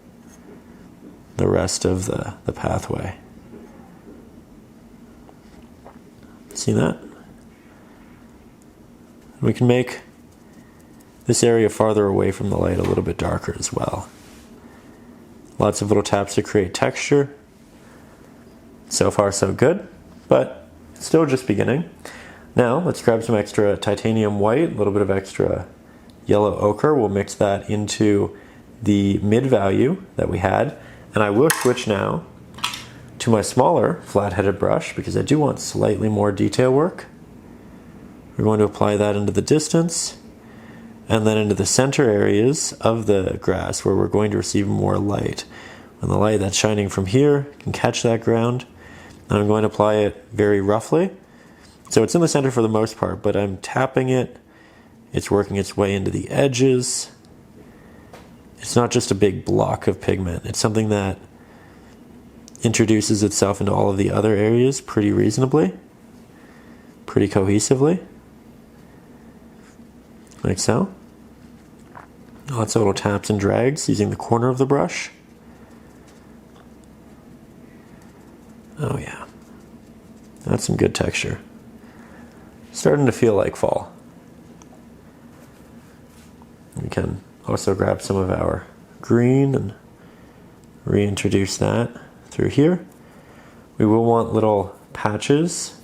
the rest of the pathway. See that? We can make this area farther away from the light a little bit darker as well. Lots of little taps to create texture. So far so good, but it's still just beginning. Now let's grab some extra titanium white, a little bit of extra yellow ochre. We'll mix that into the mid value that we had. And I will switch now to my smaller flat-headed brush because I do want slightly more detail work. We're going to apply that into the distance and then into the center areas of the grass where we're going to receive more light. And the light that's shining from here can catch that ground. And I'm going to apply it very roughly. So it's in the center for the most part, but I'm tapping it. It's working its way into the edges. It's not just a big block of pigment. It's something that introduces itself into all of the other areas pretty reasonably, pretty cohesively. Like so. Lots of little taps and drags using the corner of the brush. Oh yeah. That's some good texture. Starting to feel like fall. We can also grab some of our green and reintroduce that through here. We will want little patches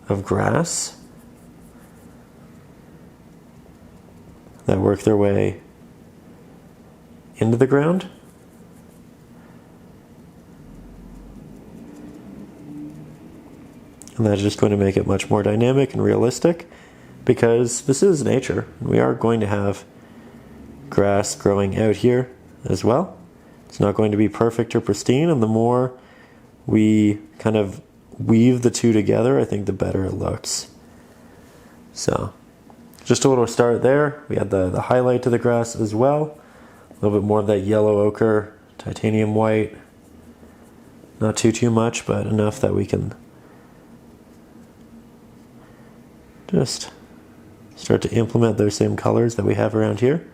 of grass that work their way into the ground. And that's just going to make it much more dynamic and realistic because this is nature. We are going to have grass growing out here as well. It's not going to be perfect or pristine, and the more we kind of weave the two together, I think the better it looks. So just a little start there. We had the highlight to the grass as well. A little bit more of that yellow ochre, titanium white. Not too much, but enough that we can just start to implement those same colors that we have around here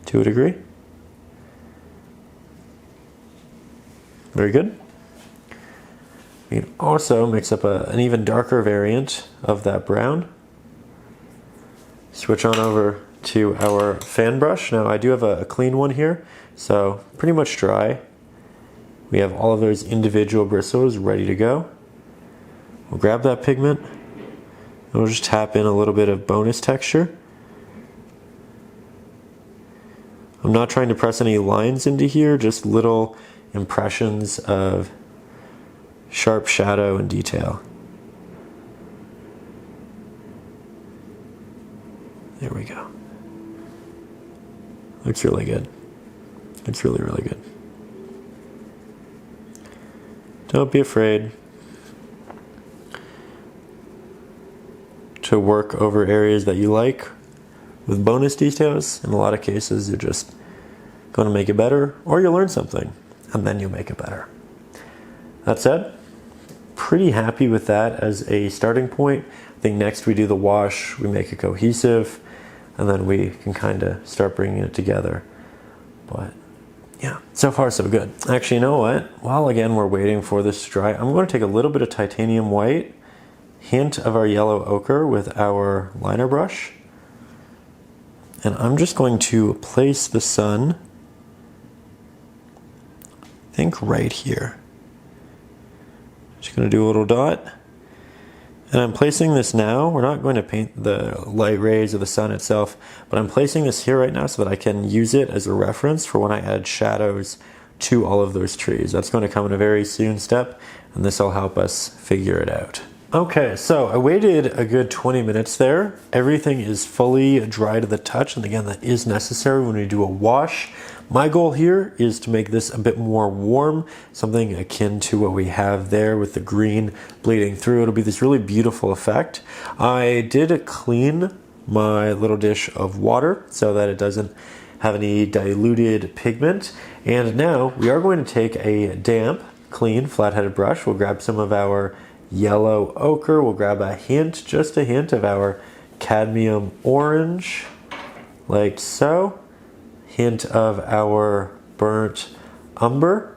to a degree. Very good. We can also mix up an even darker variant of that brown. Switch on over to our fan brush. Now I do have a clean one here, so pretty much dry. We have all of those individual bristles ready to go. We'll grab that pigment and we'll just tap in a little bit of bonus texture. I'm not trying to press any lines into here, just little impressions of sharp shadow and detail. There we go. Looks really good. It's really, really good. Don't be afraid to work over areas that you like with bonus details. In a lot of cases, you're just going to make it better, or you'll learn something, and then you'll make it better. That said, pretty happy with that as a starting point. I think next we do the wash, we make it cohesive, and then we can kind of start bringing it together. But yeah, so far so good. Actually, you know what? While again we're waiting for this to dry, I'm going to take a little bit of titanium white, hint of our yellow ochre with our liner brush, and I'm just going to place the sun, I think right here. Just going to do a little dot. And I'm placing this now. We're not going to paint the light rays of the sun itself, but I'm placing this here right now so that I can use it as a reference for when I add shadows to all of those trees. That's going to come in a very soon step, and this will help us figure it out. Okay, so I waited a good 20 minutes there. Everything is fully dry to the touch, and again, that is necessary when we do a wash. My goal here is to make this a bit more warm, something akin to what we have there with the green bleeding through. It'll be this really beautiful effect. I did clean my little dish of water so that it doesn't have any diluted pigment. And now we are going to take a damp, clean, flat-headed brush. We'll grab some of our yellow ochre. We'll grab a hint, just a hint of our cadmium orange, like so. Hint of our burnt umber.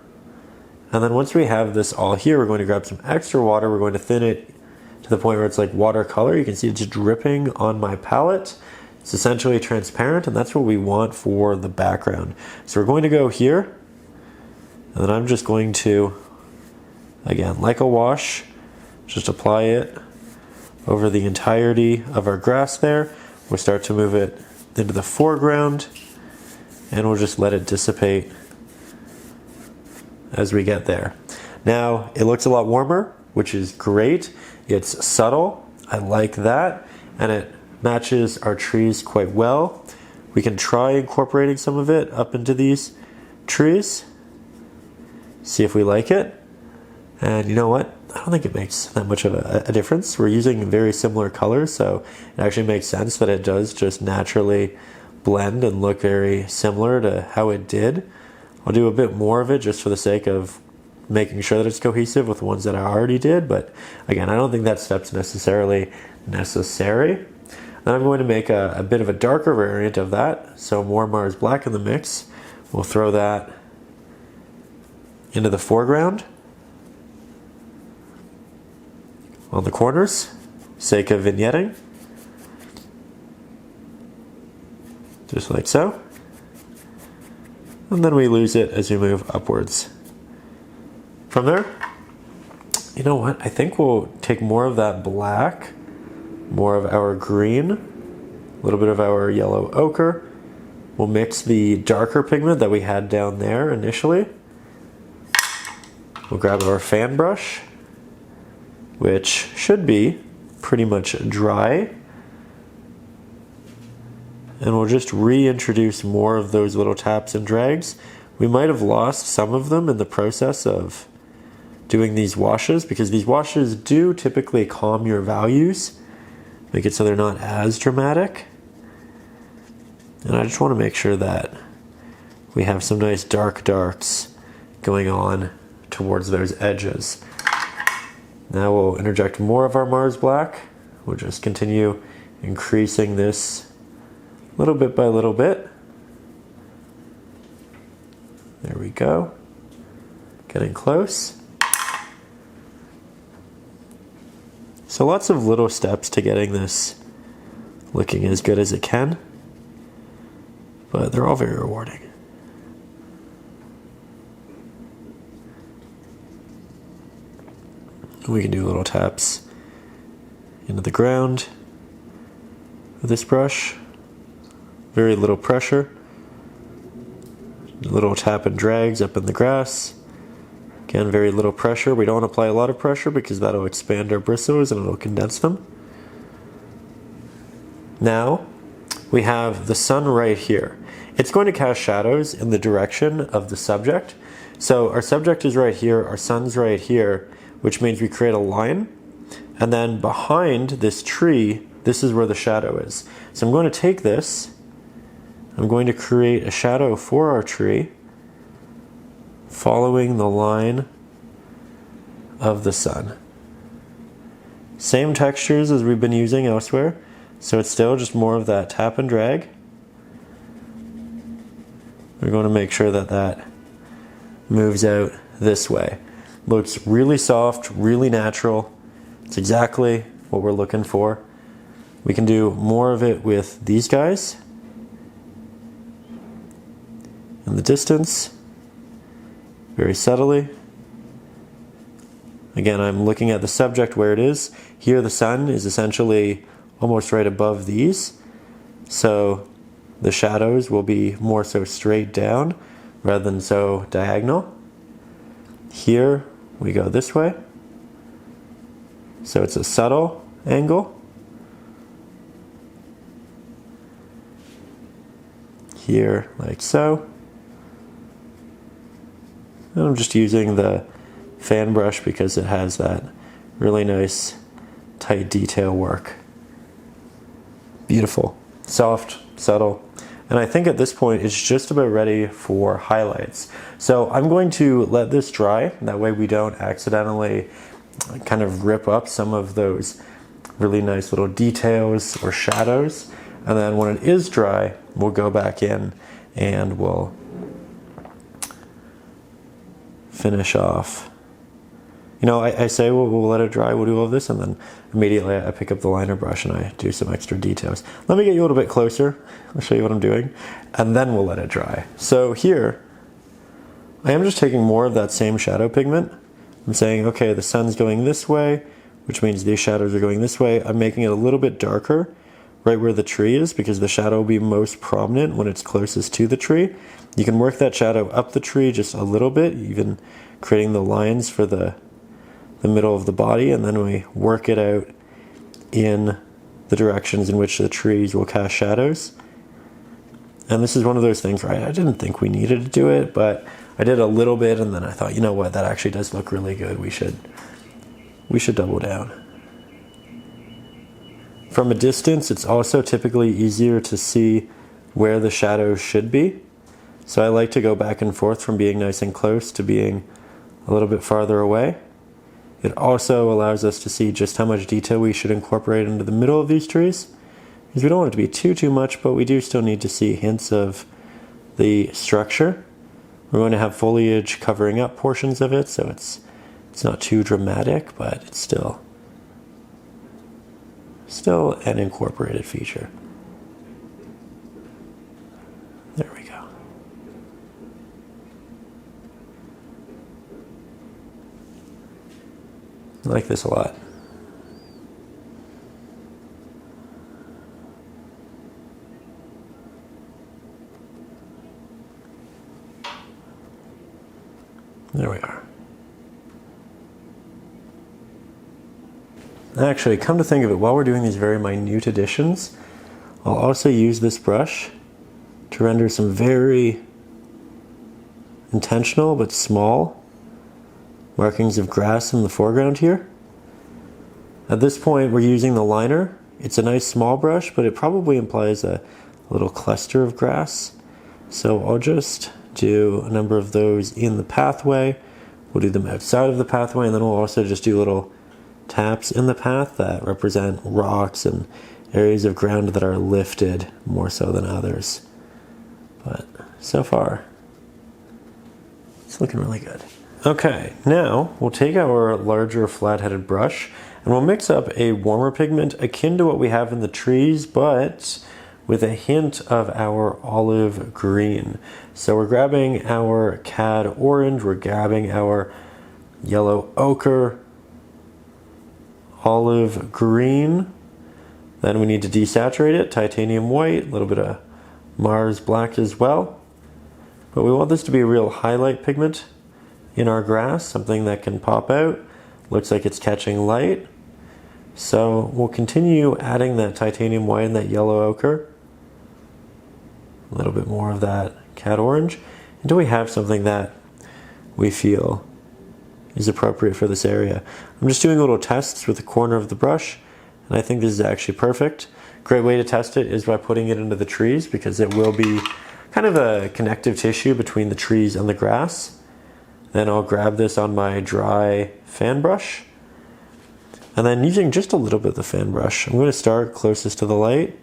And then once we have this all here, we're going to grab some extra water. We're going to thin it to the point where it's like watercolor. You can see it's dripping on my palette. It's essentially transparent, and that's what we want for the background. So we're going to go here, and then I'm just going to, again, like a wash, just apply it over the entirety of our grass there. We'll start to move it into the foreground, and we'll just let it dissipate as we get there. Now, it looks a lot warmer, which is great. It's subtle, I like that, and it matches our trees quite well. We can try incorporating some of it up into these trees, see if we like it. And you know what? I don't think it makes that much of a difference. We're using very similar colors, so it actually makes sense that it does just naturally blend and look very similar to how it did. I'll do a bit more of it just for the sake of making sure that it's cohesive with the ones that I already did, but again, I don't think that step's necessarily necessary. Then I'm going to make a bit of a darker variant of that, so more Mars Black in the mix. We'll throw that into the foreground on the corners, sake of vignetting, just like so. And then we lose it as we move upwards. From there, you know what? I think we'll take more of that black, more of our green, a little bit of our yellow ochre. We'll mix the darker pigment that we had down there initially. We'll grab our fan brush, which should be pretty much dry. And we'll just reintroduce more of those little taps and drags. We might have lost some of them in the process of doing these washes, because these washes do typically calm your values, make it so they're not as dramatic. And I just want to make sure that we have some nice dark darks going on towards those edges. Now we'll interject more of our Mars Black. We'll just continue increasing this little bit by little bit. There we go. Getting close. So lots of little steps to getting this looking as good as it can, but they're all very rewarding. We can do little taps into the ground with this brush. Very little pressure. Little tap and drags up in the grass. Again, very little pressure. We don't want to apply a lot of pressure because that'll expand our bristles and it'll condense them. Now, we have the sun right here. It's going to cast shadows in the direction of the subject. So our subject is right here, our sun's right here, which means we create a line. And then behind this tree, this is where the shadow is. So I'm going to take this, I'm going to create a shadow for our tree, following the line of the sun. Same textures as we've been using elsewhere, so it's still just more of that tap and drag. We're going to make sure that that moves out this way. Looks really soft, really natural. It's exactly what we're looking for. We can do more of it with these guys in the distance, very subtly. Again, I'm looking at the subject where it is. Here the sun is essentially almost right above these, so the shadows will be more so straight down rather than so diagonal. Here we go this way. So it's a subtle angle. Here, like so. And I'm just using the fan brush because it has that really nice tight detail work. Beautiful, soft, subtle. And I think at this point it's just about ready for highlights. So I'm going to let this dry. That way we don't accidentally kind of rip up some of those really nice little details or shadows. And then when it is dry, we'll go back in and we'll finish off. You know, I say we'll let it dry, we'll do all this, and then immediately I pick up the liner brush and I do some extra details. Let me get you a little bit closer. I'll show you what I'm doing, and then we'll let it dry. So here, I am just taking more of that same shadow pigment. I'm saying, okay, the sun's going this way, which means these shadows are going this way. I'm making it a little bit darker right where the tree is, because the shadow will be most prominent when it's closest to the tree. You can work that shadow up the tree just a little bit, even creating the lines for the middle of the body, and then we work it out in the directions in which the trees will cast shadows. And this is one of those things where I didn't think we needed to do it, but I did a little bit, and then I thought, you know what, that actually does look really good. We should double down. From a distance, it's also typically easier to see where the shadows should be. So I like to go back and forth from being nice and close to being a little bit farther away. It also allows us to see just how much detail we should incorporate into the middle of these trees, because we don't want it to be too much, but we do still need to see hints of the structure. We're going to have foliage covering up portions of it, so it's not too dramatic, but it's still an incorporated feature. There we go. I like this a lot. There we are. Actually, come to think of it, while we're doing these very minute additions, I'll also use this brush to render some very intentional but small markings of grass in the foreground here. At this point, we're using the liner. It's a nice small brush, but it probably implies a little cluster of grass. So I'll just do a number of those in the pathway. We'll do them outside of the pathway, and then we'll also just do little taps in the path that represent rocks and areas of ground that are lifted more so than others. But so far, it's looking really good. Okay, now we'll take our larger flat-headed brush and we'll mix up a warmer pigment akin to what we have in the trees, but with a hint of our olive green. So we're grabbing our cad orange, we're grabbing our yellow ochre, olive green, then we need to desaturate it, titanium white, a little bit of Mars black as well. But we want this to be a real highlight pigment in our grass, something that can pop out, looks like it's catching light. So we'll continue adding that titanium white and that yellow ochre, a little bit more of that cad orange, until we have something that we feel is appropriate for this area. I'm just doing little tests with the corner of the brush, and I think this is actually perfect. Great way to test it is by putting it into the trees, because it will be kind of a connective tissue between the trees and the grass. Then I'll grab this on my dry fan brush, and then using just a little bit of the fan brush, I'm going to start closest to the light.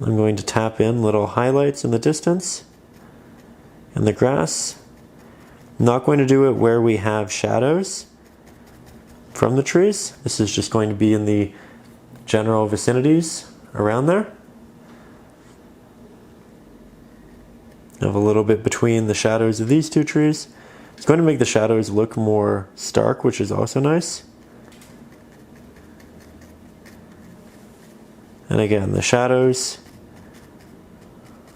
I'm going to tap in little highlights in the distance in the grass. I'm not going to do it where we have shadows from the trees. This is just going to be in the general vicinities around there. I have a little bit between the shadows of these two trees. It's going to make the shadows look more stark, which is also nice. And again, the shadows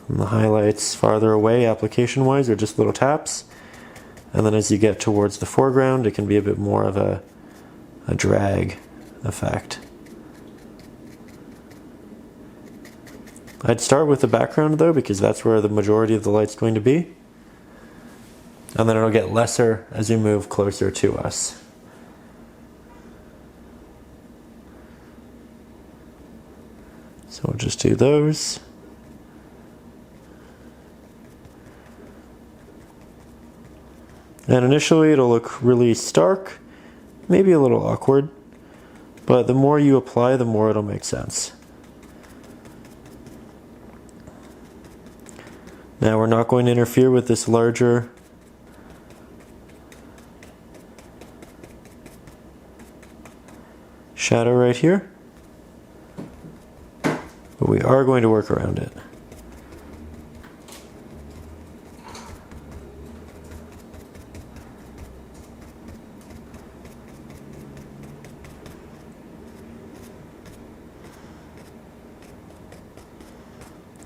and the highlights farther away application-wise are just little taps. And then as you get towards the foreground, it can be a bit more of a drag effect. I'd start with the background though, because that's where the majority of the light's going to be. And then it'll get lesser as you move closer to us. So we'll just do those. And initially it'll look really stark, maybe a little awkward, but the more you apply, the more it'll make sense. Now we're not going to interfere with this larger shadow right here, but we are going to work around it.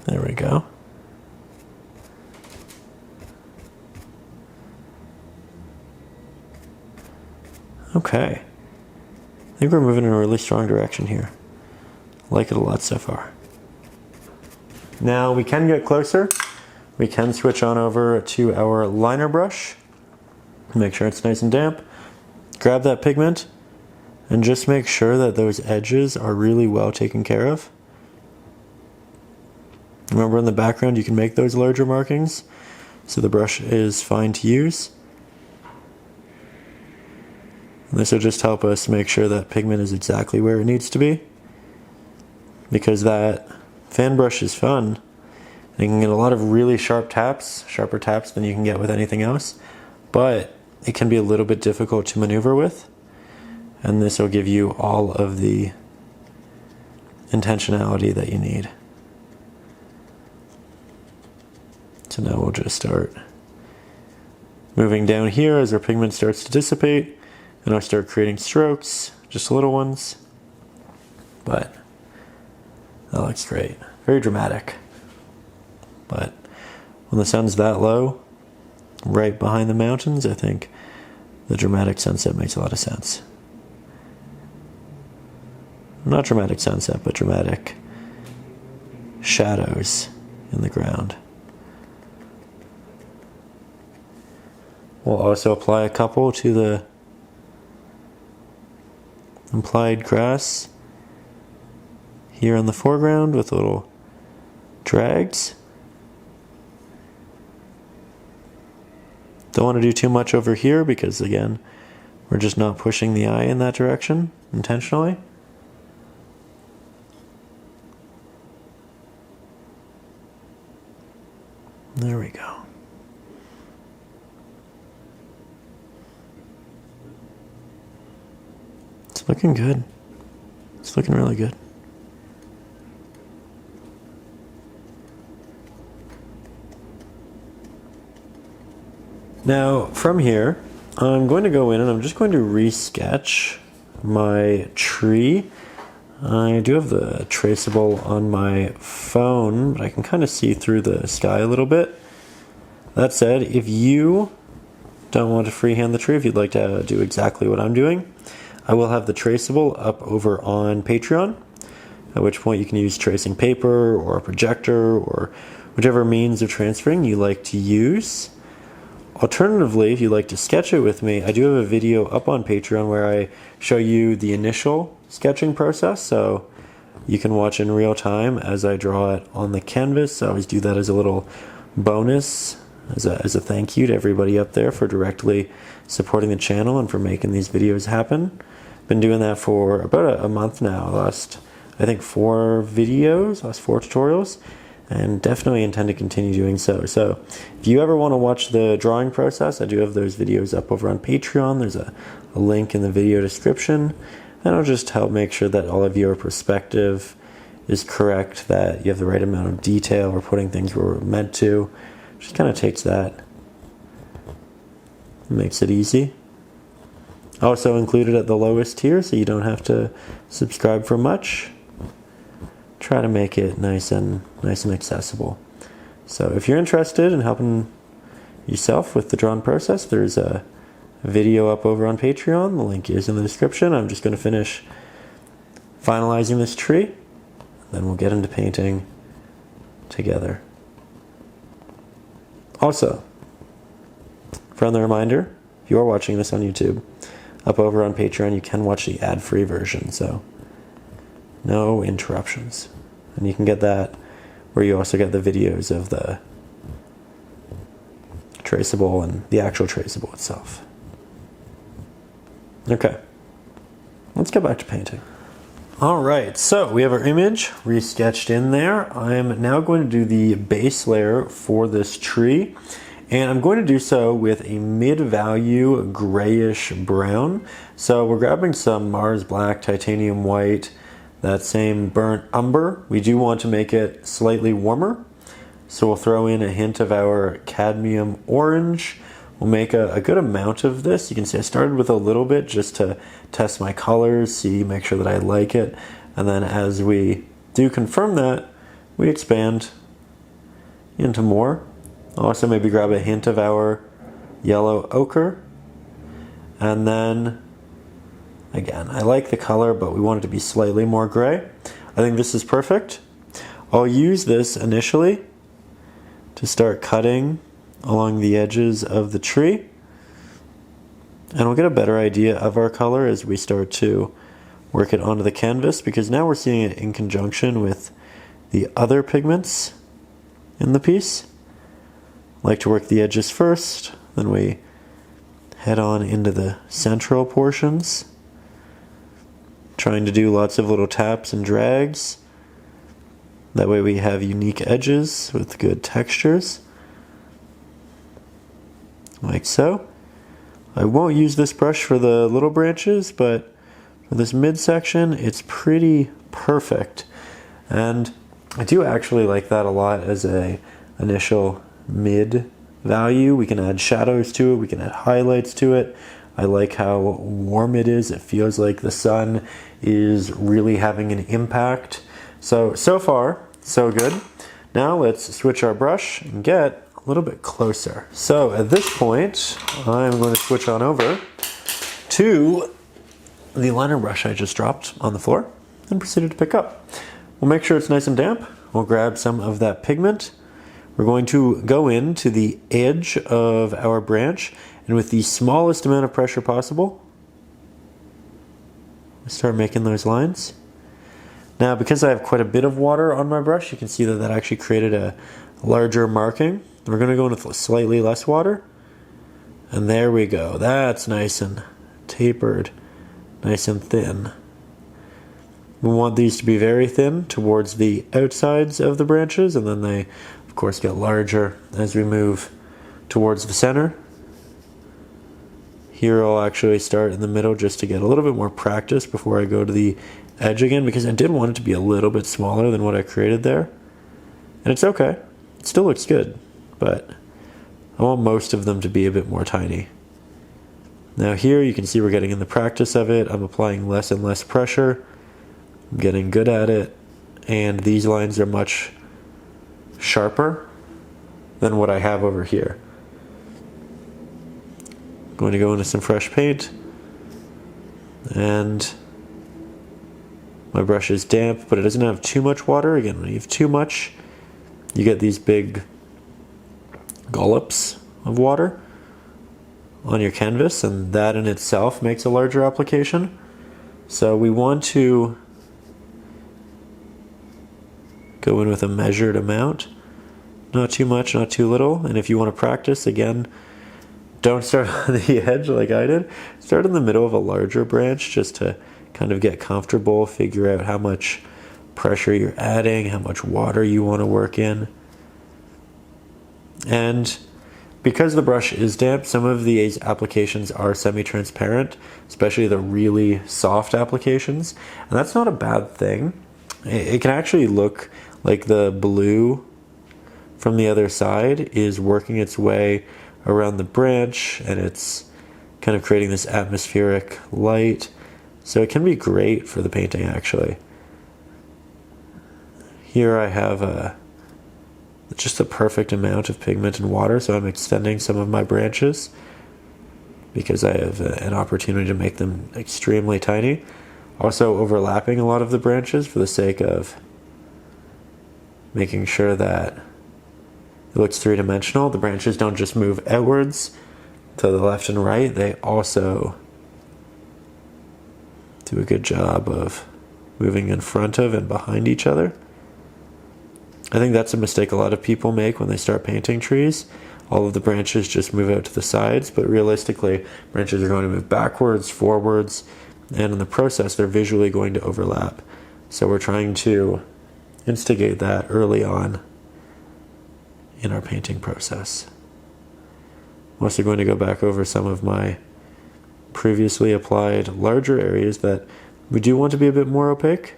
There we go. Okay. I think we're moving in a really strong direction here. I like it a lot so far. Now we can get closer. We can switch on over to our liner brush. Make sure it's nice and damp. Grab that pigment and just make sure that those edges are really well taken care of. Remember, in the background you can make those larger markings, so the brush is fine to use. And this will just help us make sure that pigment is exactly where it needs to be, because that fan brush is fun. And you can get a lot of really sharp taps, sharper taps than you can get with anything else, but it can be a little bit difficult to maneuver with. And this will give you all of the intentionality that you need. So now we'll just start moving down here as our pigment starts to dissipate. And I'll start creating strokes, just little ones, but that looks great. Very dramatic. But when the sun's that low, right behind the mountains, I think the dramatic sunset makes a lot of sense. Not dramatic sunset, but dramatic shadows in the ground. We'll also apply a couple to the implied grass here in the foreground with little drags. Don't want to do too much over here because, again, we're just not pushing the eye in that direction intentionally. There we go. It's looking good. It's looking really good. Now, from here, I'm going to go in and I'm just going to re-sketch my tree. I do have the traceable on my phone, but I can kind of see through the sky a little bit. That said, if you don't want to freehand the tree, if you'd like to do exactly what I'm doing, I will have the traceable up over on Patreon, at which point you can use tracing paper or a projector or whichever means of transferring you like to use. Alternatively, if you'd like to sketch it with me, I do have a video up on Patreon where I show you the initial sketching process, so you can watch in real time as I draw it on the canvas. I always do that as a little bonus, as a thank you to everybody up there for directly supporting the channel and for making these videos happen. Been doing that for about a month now. Last, I think, 4 videos, last 4 tutorials, and definitely intend to continue doing so. So if you ever want to watch the drawing process, I do have those videos up over on Patreon. There's a link in the video description, and it'll just help make sure that all of your perspective is correct, that you have the right amount of detail, we're putting things where we're meant to. Just kind of takes that, makes it easy. Also included at the lowest tier, so you don't have to subscribe for much. Try to make it nice and accessible. So if you're interested in helping yourself with the drawing process, there's a video up over on Patreon. The link is in the description. I'm just going to finish finalizing this tree. Then we'll get into painting together. Also, friendly reminder, if you are watching this on YouTube, up over on Patreon you can watch the ad-free version, so no interruptions. And you can get that where you also get the videos of the traceable and the actual traceable itself. Okay, let's get back to painting. Alright, so we have our image resketched in there. I'm now going to do the base layer for this tree, and I'm going to do so with a mid-value grayish brown. So we're grabbing some Mars Black, Titanium White, that same burnt umber. We do want to make it slightly warmer, so we'll throw in a hint of our Cadmium Orange. We'll make a good amount of this. You can see I started with a little bit just to test my colors, make sure that I like it. And then as we do confirm that, we expand into more. I'll also maybe grab a hint of our yellow ochre. And then, again, I like the color, but we want it to be slightly more gray. I think this is perfect. I'll use this initially to start cutting along the edges of the tree, and we'll get a better idea of our color as we start to work it onto the canvas, because now we're seeing it in conjunction with the other pigments in the piece. I like to work the edges first, then we head on into the central portions, trying to do lots of little taps and drags. That way we have unique edges with good textures. Like so. I won't use this brush for the little branches, but for this midsection, it's pretty perfect. And I do actually like that a lot as a initial mid value. We can add shadows to it, we can add highlights to it. I like how warm it is. It feels like the sun is really having an impact. So far, so good. Now let's switch our brush and get a little bit closer. So at this point, I'm going to switch on over to the liner brush I just dropped on the floor and proceeded to pick up. We'll make sure it's nice and damp. We'll grab some of that pigment. We're going to go into the edge of our branch, and with the smallest amount of pressure possible, start making those lines. Now, because I have quite a bit of water on my brush, you can see that actually created a larger marking. We're going to go in with slightly less water. And there we go. That's nice and tapered, nice and thin. We want these to be very thin towards the outsides of the branches, and then they, of course, get larger as we move towards the center. Here I'll actually start in the middle just to get a little bit more practice before I go to the edge again, because I did want it to be a little bit smaller than what I created there. And it's okay. It still looks good, but I want most of them to be a bit more tiny. Now here you can see we're getting in the practice of it. I'm applying less and less pressure. I'm getting good at it, and these lines are much sharper than what I have over here. I'm going to go into some fresh paint, and my brush is damp, but it doesn't have too much water. Again, when you have too much, you get these big gollops of water on your canvas, and that in itself makes a larger application. So we want to go in with a measured amount, not too much, not too little. And if you want to practice, again, don't start on the edge like I did. Start in the middle of a larger branch just to kind of get comfortable, figure out how much pressure you're adding, how much water you want to work in. And because the brush is damp, some of these applications are semi-transparent, especially the really soft applications. And that's not a bad thing. It can actually look like the blue from the other side is working its way around the branch, and it's kind of creating this atmospheric light. So it can be great for the painting, actually. Here I have just the perfect amount of pigment and water, so I'm extending some of my branches because I have an opportunity to make them extremely tiny. Also overlapping a lot of the branches for the sake of making sure that it looks three-dimensional. The branches don't just move outwards to the left and right, they also do a good job of moving in front of and behind each other. I think that's a mistake a lot of people make when they start painting trees. All of the branches just move out to the sides, but realistically, branches are going to move backwards, forwards, and in the process, they're visually going to overlap. So we're trying to instigate that early on in our painting process. I'm also going to go back over some of my previously applied larger areas that we do want to be a bit more opaque.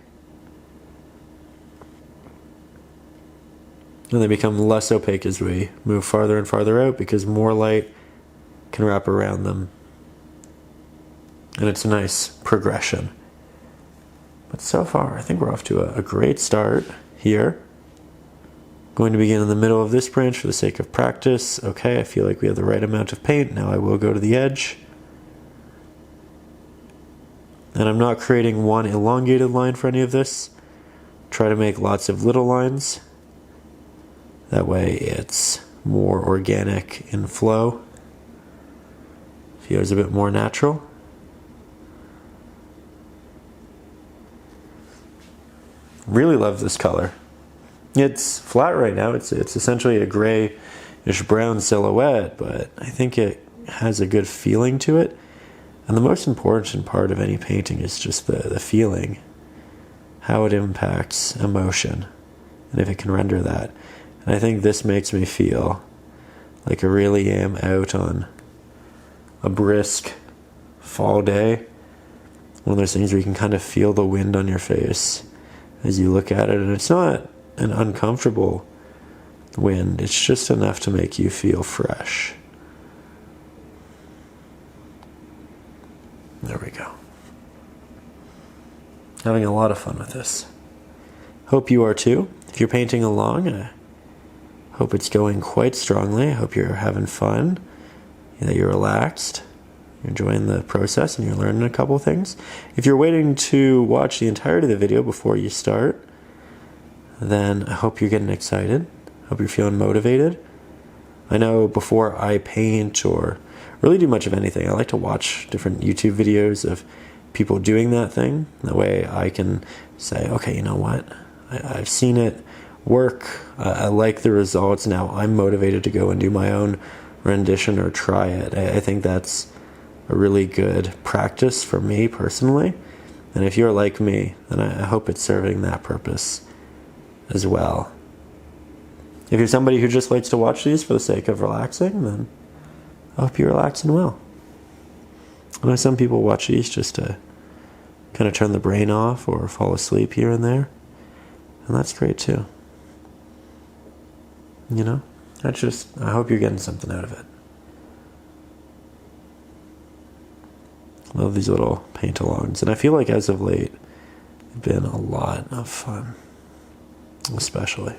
And they become less opaque as we move farther and farther out because more light can wrap around them. And it's a nice progression. But so far, I think we're off to a great start here. Going to begin in the middle of this branch for the sake of practice. Okay, I feel like we have the right amount of paint. Now I will go to the edge. And I'm not creating one elongated line for any of this. Try to make lots of little lines. That way it's more organic in flow. Feels a bit more natural. Really love this color. It's flat right now. It's essentially a grayish brown silhouette, but I think it has a good feeling to it. And the most important part of any painting is just the feeling, how it impacts emotion, and if it can render that. And I think this makes me feel like I really am out on a brisk fall day. One of those things where you can kind of feel the wind on your face as you look at it, and it's not an uncomfortable wind, it's just enough to make you feel fresh. There we go. Having a lot of fun with this. Hope you are too. If you're painting along, I hope it's going quite strongly. I hope you're having fun, that you're relaxed, you're enjoying the process, and you're learning a couple things. If you're waiting to watch the entirety of the video before you start, then I hope you're getting excited. I hope you're feeling motivated. I know before I paint or really do much of anything, I like to watch different YouTube videos of people doing that thing. That way I can say, okay, you know what? I've seen it work. I like the results. Now I'm motivated to go and do my own rendition or try it. I think that's a really good practice for me personally. And if you're like me, then I hope it's serving that purpose as well. If you're somebody who just likes to watch these for the sake of relaxing, then I hope you're relaxing well. I know some people watch these just to kind of turn the brain off or fall asleep here and there. And that's great too. You know, I hope you're getting something out of it. Love these little paint-alongs. And I feel like as of late, they've been a lot of fun. Especially.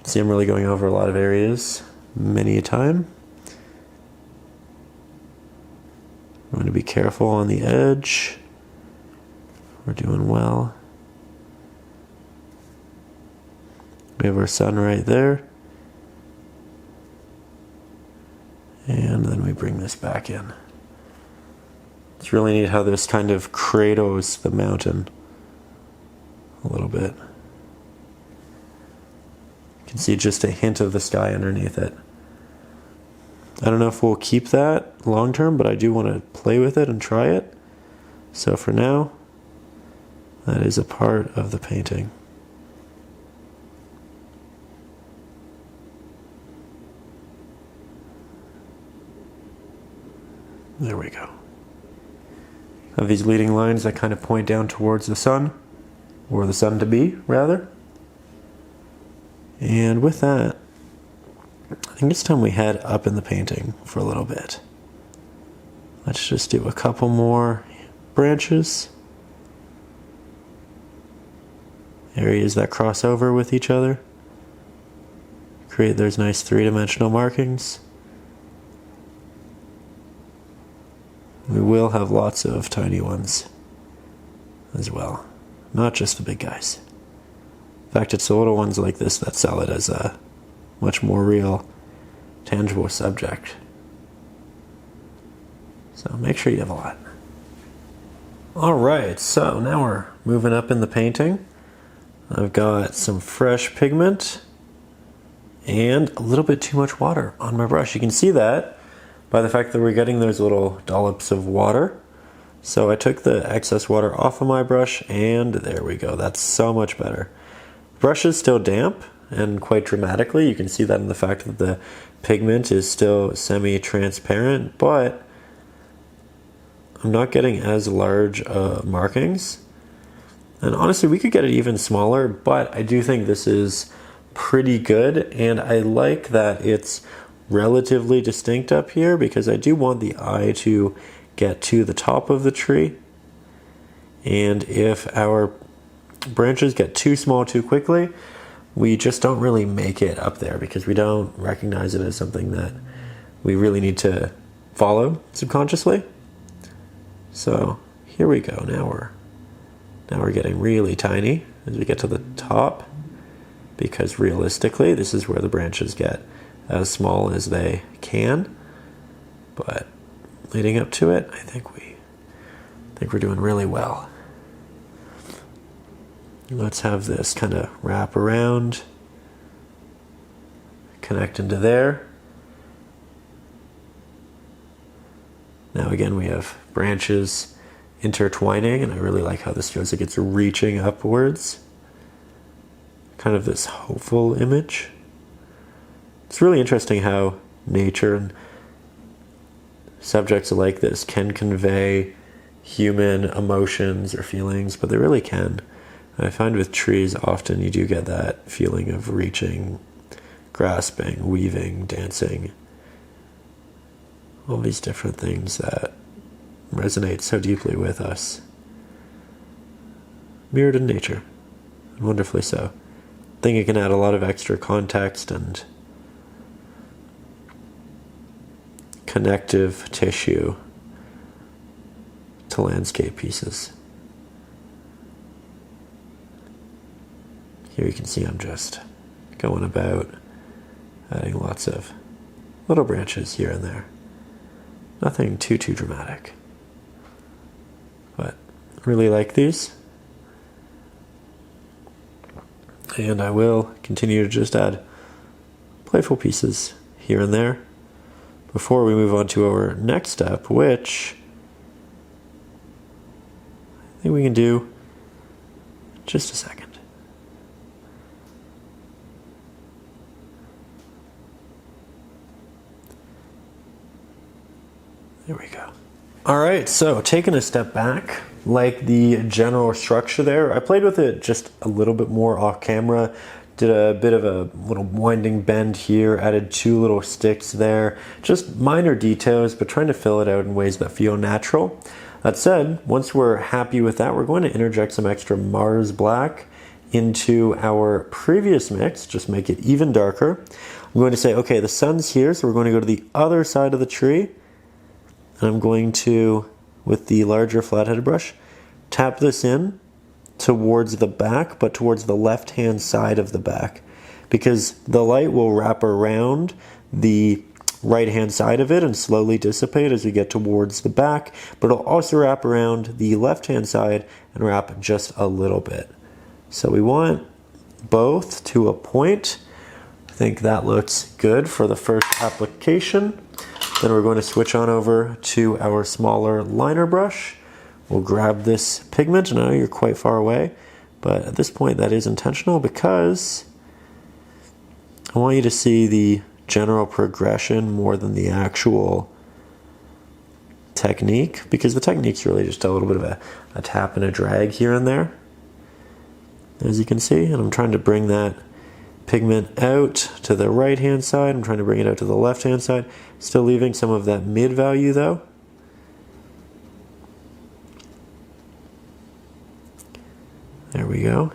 See, I'm really going over a lot of areas many a time. I'm going to be careful on the edge. We're doing well. We have our sun right there. And then we bring this back in. It's really neat how this kind of cradles the mountain a little bit. You can see just a hint of the sky underneath it. I don't know if we'll keep that long term, but I do want to play with it and try it. So for now, that is a part of the painting. There we go. Have these leading lines that kind of point down towards the sun, or the sun to be, rather. And with that, I think it's time we head up in the painting for a little bit. Let's just do a couple more branches. Areas that cross over with each other. Create those nice three-dimensional markings. We will have lots of tiny ones as well, not just the big guys. In fact, it's the little ones like this that sell it as a much more real, tangible subject. So make sure you have a lot. Alright, so now we're moving up in the painting. I've got some fresh pigment and a little bit too much water on my brush. You can see that by the fact that we're getting those little dollops of water. So I took the excess water off of my brush and there we go. That's so much better. The brush is still damp and quite dramatically. You can see that in the fact that the pigment is still semi-transparent, but I'm not getting as large markings. And honestly, we could get it even smaller, but I do think this is pretty good. And I like that it's relatively distinct up here because I do want the eye to get to the top of the tree. And if our branches get too small too quickly, we just don't really make it up there because we don't recognize it as something that we really need to follow subconsciously. So here we go. Now we're getting really tiny as we get to the top, because realistically this is where the branches get as small as they can. But leading up to it, I think we're doing really well. Let's have this kind of wrap around, connect into there. Now again, we have branches intertwining, and I really like how this feels like it's reaching upwards. Kind of this hopeful image. It's really interesting how nature and subjects like this can convey human emotions or feelings, but they really can. I find with trees often you do get that feeling of reaching, grasping, weaving, dancing. All these different things that resonate so deeply with us. Mirrored in nature, and wonderfully so. I think it can add a lot of extra context and connective tissue to landscape pieces. Here you can see I'm just going about adding lots of little branches here and there. Nothing too dramatic. But I really like these. And I will continue to just add playful pieces here and there before we move on to our next step, which I think we can do in just a second. There we go. All right, so taking a step back, like the general structure there, I played with it just a little bit more off camera, did a bit of a little winding bend here, added 2 little sticks there, just minor details, but trying to fill it out in ways that feel natural. That said, once we're happy with that, we're going to interject some extra Mars black into our previous mix, just make it even darker. I'm going to say, okay, the sun's here, so we're going to go to the other side of the tree. And I'm going to, with the larger flat-headed brush, tap this in towards the back, but towards the left-hand side of the back, because the light will wrap around the right-hand side of it and slowly dissipate as we get towards the back, but it'll also wrap around the left-hand side and wrap just a little bit. So we want both to a point. I think that looks good for the first application. Then we're going to switch on over to our smaller liner brush. We'll grab this pigment, and I know you're quite far away, but at this point that is intentional because I want you to see the general progression more than the actual technique, because the technique's really just a little bit of a tap and a drag here and there, as you can see, and I'm trying to bring that pigment out to the right hand side. I'm trying to bring it out to the left hand side, still leaving some of that mid value though. There we go.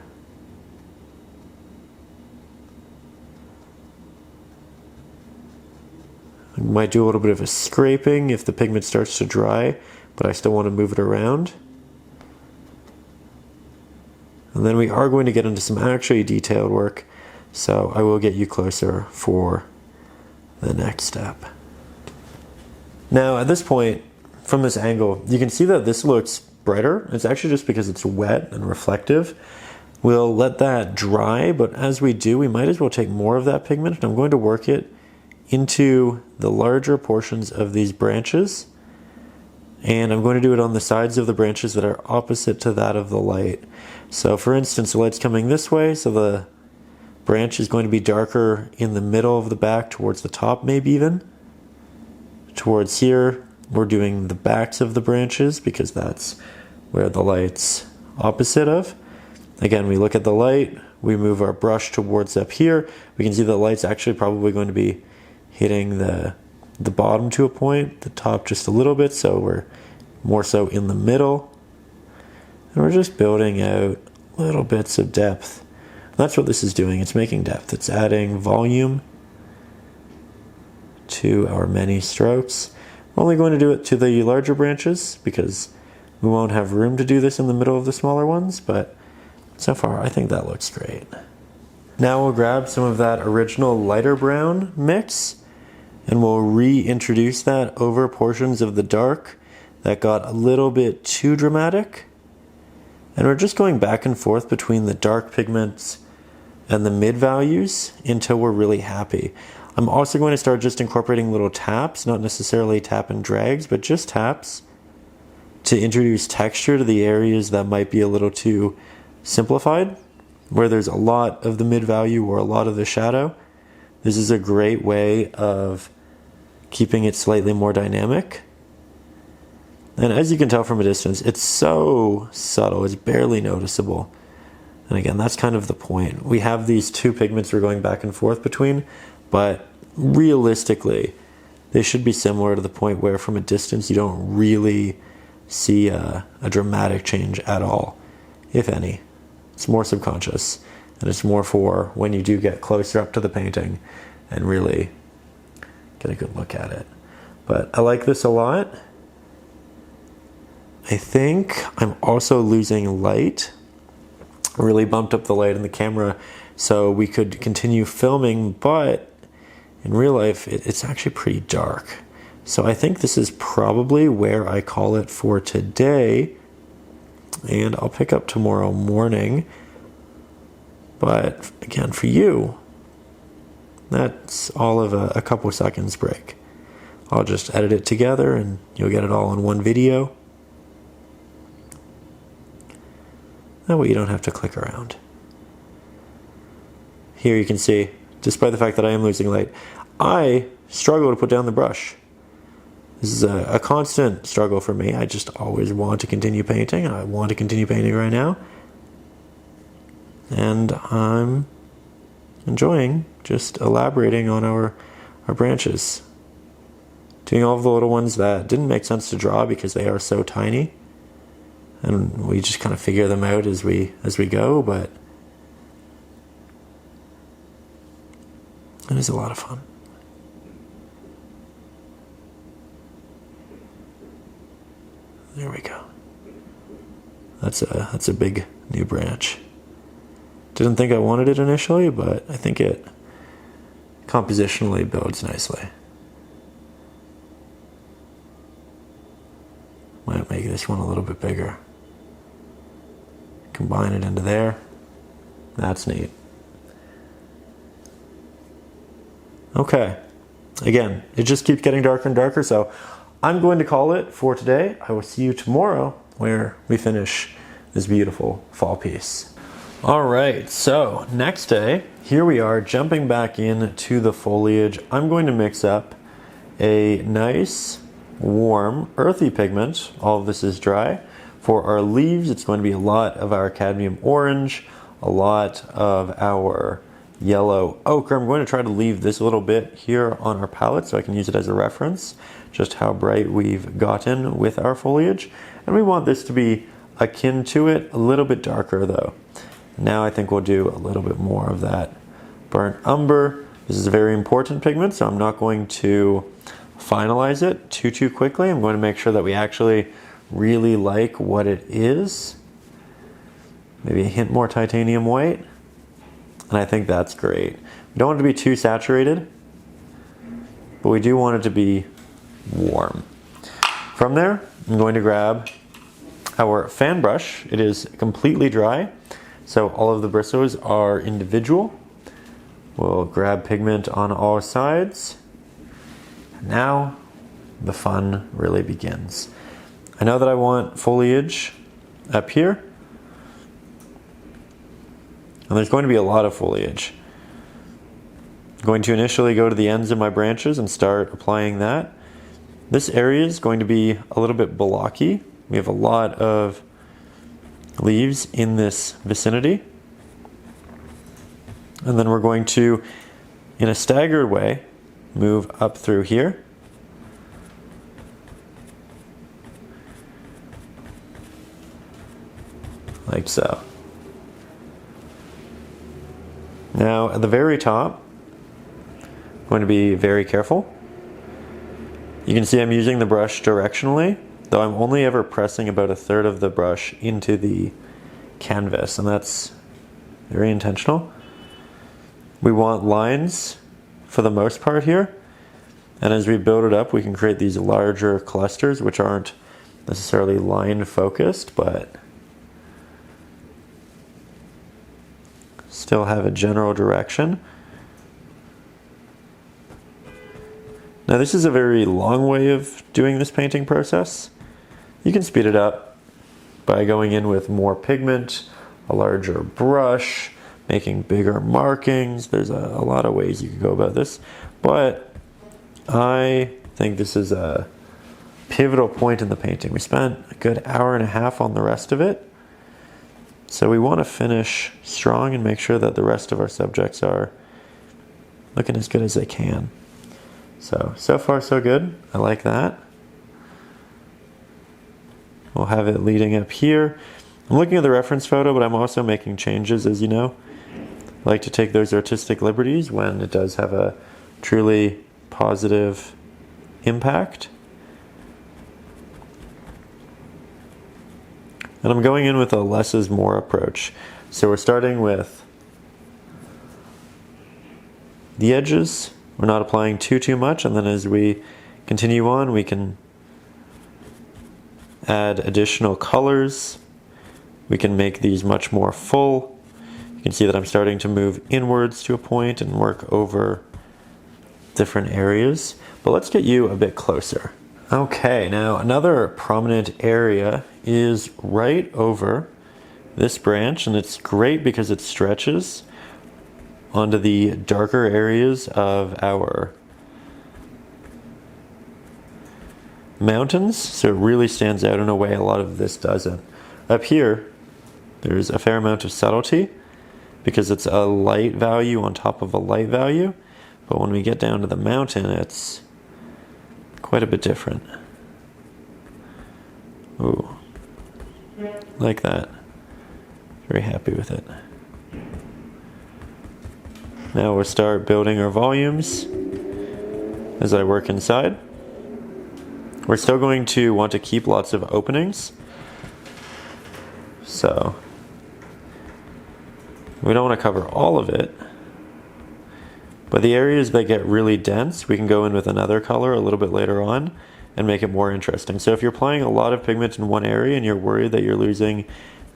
I'm Might do a little bit of a scraping if the pigment starts to dry, but I still want to move it around. And then we are going to get into some actually detailed work, so I will get you closer for the next step. Now at this point, from this angle, you can see that this looks brighter. It's actually just because it's wet and reflective. We'll let that dry, but as we do, we might as well take more of that pigment, and I'm going to work it into the larger portions of these branches. And I'm going to do it on the sides of the branches that are opposite to that of the light. So for instance, the light's coming this way, so the branch is going to be darker in the middle of the back towards the top, maybe even. Towards here, we're doing the backs of the branches because that's where the light's opposite of. Again, we look at the light, we move our brush towards up here. We can see the light's actually probably going to be hitting the bottom to a point, the top just a little bit, so we're more so in the middle. And we're just building out little bits of depth. That's what this is doing. It's making depth. It's adding volume to our many strokes. I'm only going to do it to the larger branches because we won't have room to do this in the middle of the smaller ones, but so far I think that looks great. Now we'll grab some of that original lighter brown mix and we'll reintroduce that over portions of the dark that got a little bit too dramatic. And we're just going back and forth between the dark pigments and the mid values until we're really happy. I'm also going to start just incorporating little taps, not necessarily tap and drags, but just taps to introduce texture to the areas that might be a little too simplified, where there's a lot of the mid value or a lot of the shadow. This is a great way of keeping it slightly more dynamic. And as you can tell from a distance, it's so subtle, it's barely noticeable. And again, that's kind of the point. We have these two pigments we're going back and forth between, but realistically, they should be similar to the point where from a distance you don't really see a dramatic change at all, if any. It's more subconscious, and it's more for when you do get closer up to the painting and really get a good look at it. But I like this a lot. I think I'm also losing light. I really bumped up the light in the camera so we could continue filming, but in real life it's actually pretty dark. So I think this is probably where I call it for today, and I'll pick up tomorrow morning. But again, for you, that's all of a couple seconds break. I'll just edit it together and you'll get it all in one video. That way you don't have to click around. Here you can see, despite the fact that I am losing light, I struggle to put down the brush. This is a constant struggle for me. I just always want to continue painting. I want to continue painting right now. And I'm enjoying just elaborating on our branches. Doing all of the little ones that didn't make sense to draw because they are so tiny. And we just kind of figure them out as we go, but it is a lot of fun. There we go. That's a big new branch. Didn't think I wanted it initially, but I think it compositionally builds nicely. Might make this one a little bit bigger. Combine it into there. That's neat. Okay. Again, it just keeps getting darker and darker, so I'm going to call it for today. I will see you tomorrow where we finish this beautiful fall piece. All right, so next day, here we are jumping back into the foliage. I'm going to mix up a nice, warm, earthy pigment. All of this is dry. For our leaves, it's going to be a lot of our cadmium orange, a lot of our yellow ochre. I'm going to try to leave this little bit here on our palette so I can use it as a reference, just how bright we've gotten with our foliage. And we want this to be akin to it, a little bit darker though. Now I think we'll do a little bit more of that burnt umber. This is a very important pigment, so I'm not going to finalize it too quickly. I'm going to make sure that we actually really like what it is. Maybe a hint more titanium white. And I think that's great. We don't want it to be too saturated, but we do want it to be warm. From there, I'm going to grab our fan brush. It is completely dry, so all of the bristles are individual. We'll grab pigment on all sides. Now the fun really begins. I know that I want foliage up here, and there's going to be a lot of foliage. I'm going to initially go to the ends of my branches and start applying that. This area is going to be a little bit blocky. We have a lot of leaves in this vicinity. And then we're going to, in a staggered way, move up through here. Like so. Now at the very top, I'm going to be very careful. You can see I'm using the brush directionally, though I'm only ever pressing about 1/3 of the brush into the canvas, and that's very intentional. We want lines for the most part here, and as we build it up we can create these larger clusters which aren't necessarily line focused, but still have a general direction. Now this is a very long way of doing this painting process. You can speed it up by going in with more pigment, a larger brush, making bigger markings. There's a lot of ways you could go about this, but I think this is a pivotal point in the painting. We spent a good 1.5 hours on the rest of it, so we want to finish strong and make sure that the rest of our subjects are looking as good as they can. So far so good. I like that. We'll have it leading up here. I'm looking at the reference photo, but I'm also making changes, as you know. I like to take those artistic liberties when it does have a truly positive impact. And I'm going in with a less is more approach. So we're starting with the edges. We're not applying too much, and then as we continue on, we can add additional colors. We can make these much more full. You can see that I'm starting to move inwards to a point and work over different areas. But let's get you a bit closer. Okay, now another prominent area is right over this branch, and it's great because it stretches onto the darker areas of our mountains, so it really stands out in a way a lot of this doesn't. Up here, there's a fair amount of subtlety because it's a light value on top of a light value, but when we get down to the mountain, it's quite a bit different. Ooh, like that. Very happy with it. Now we'll start building our volumes as I work inside. We're still going to want to keep lots of openings. So we don't want to cover all of it, but the areas that get really dense, we can go in with another color a little bit later on and make it more interesting. So if you're applying a lot of pigment in one area and you're worried that you're losing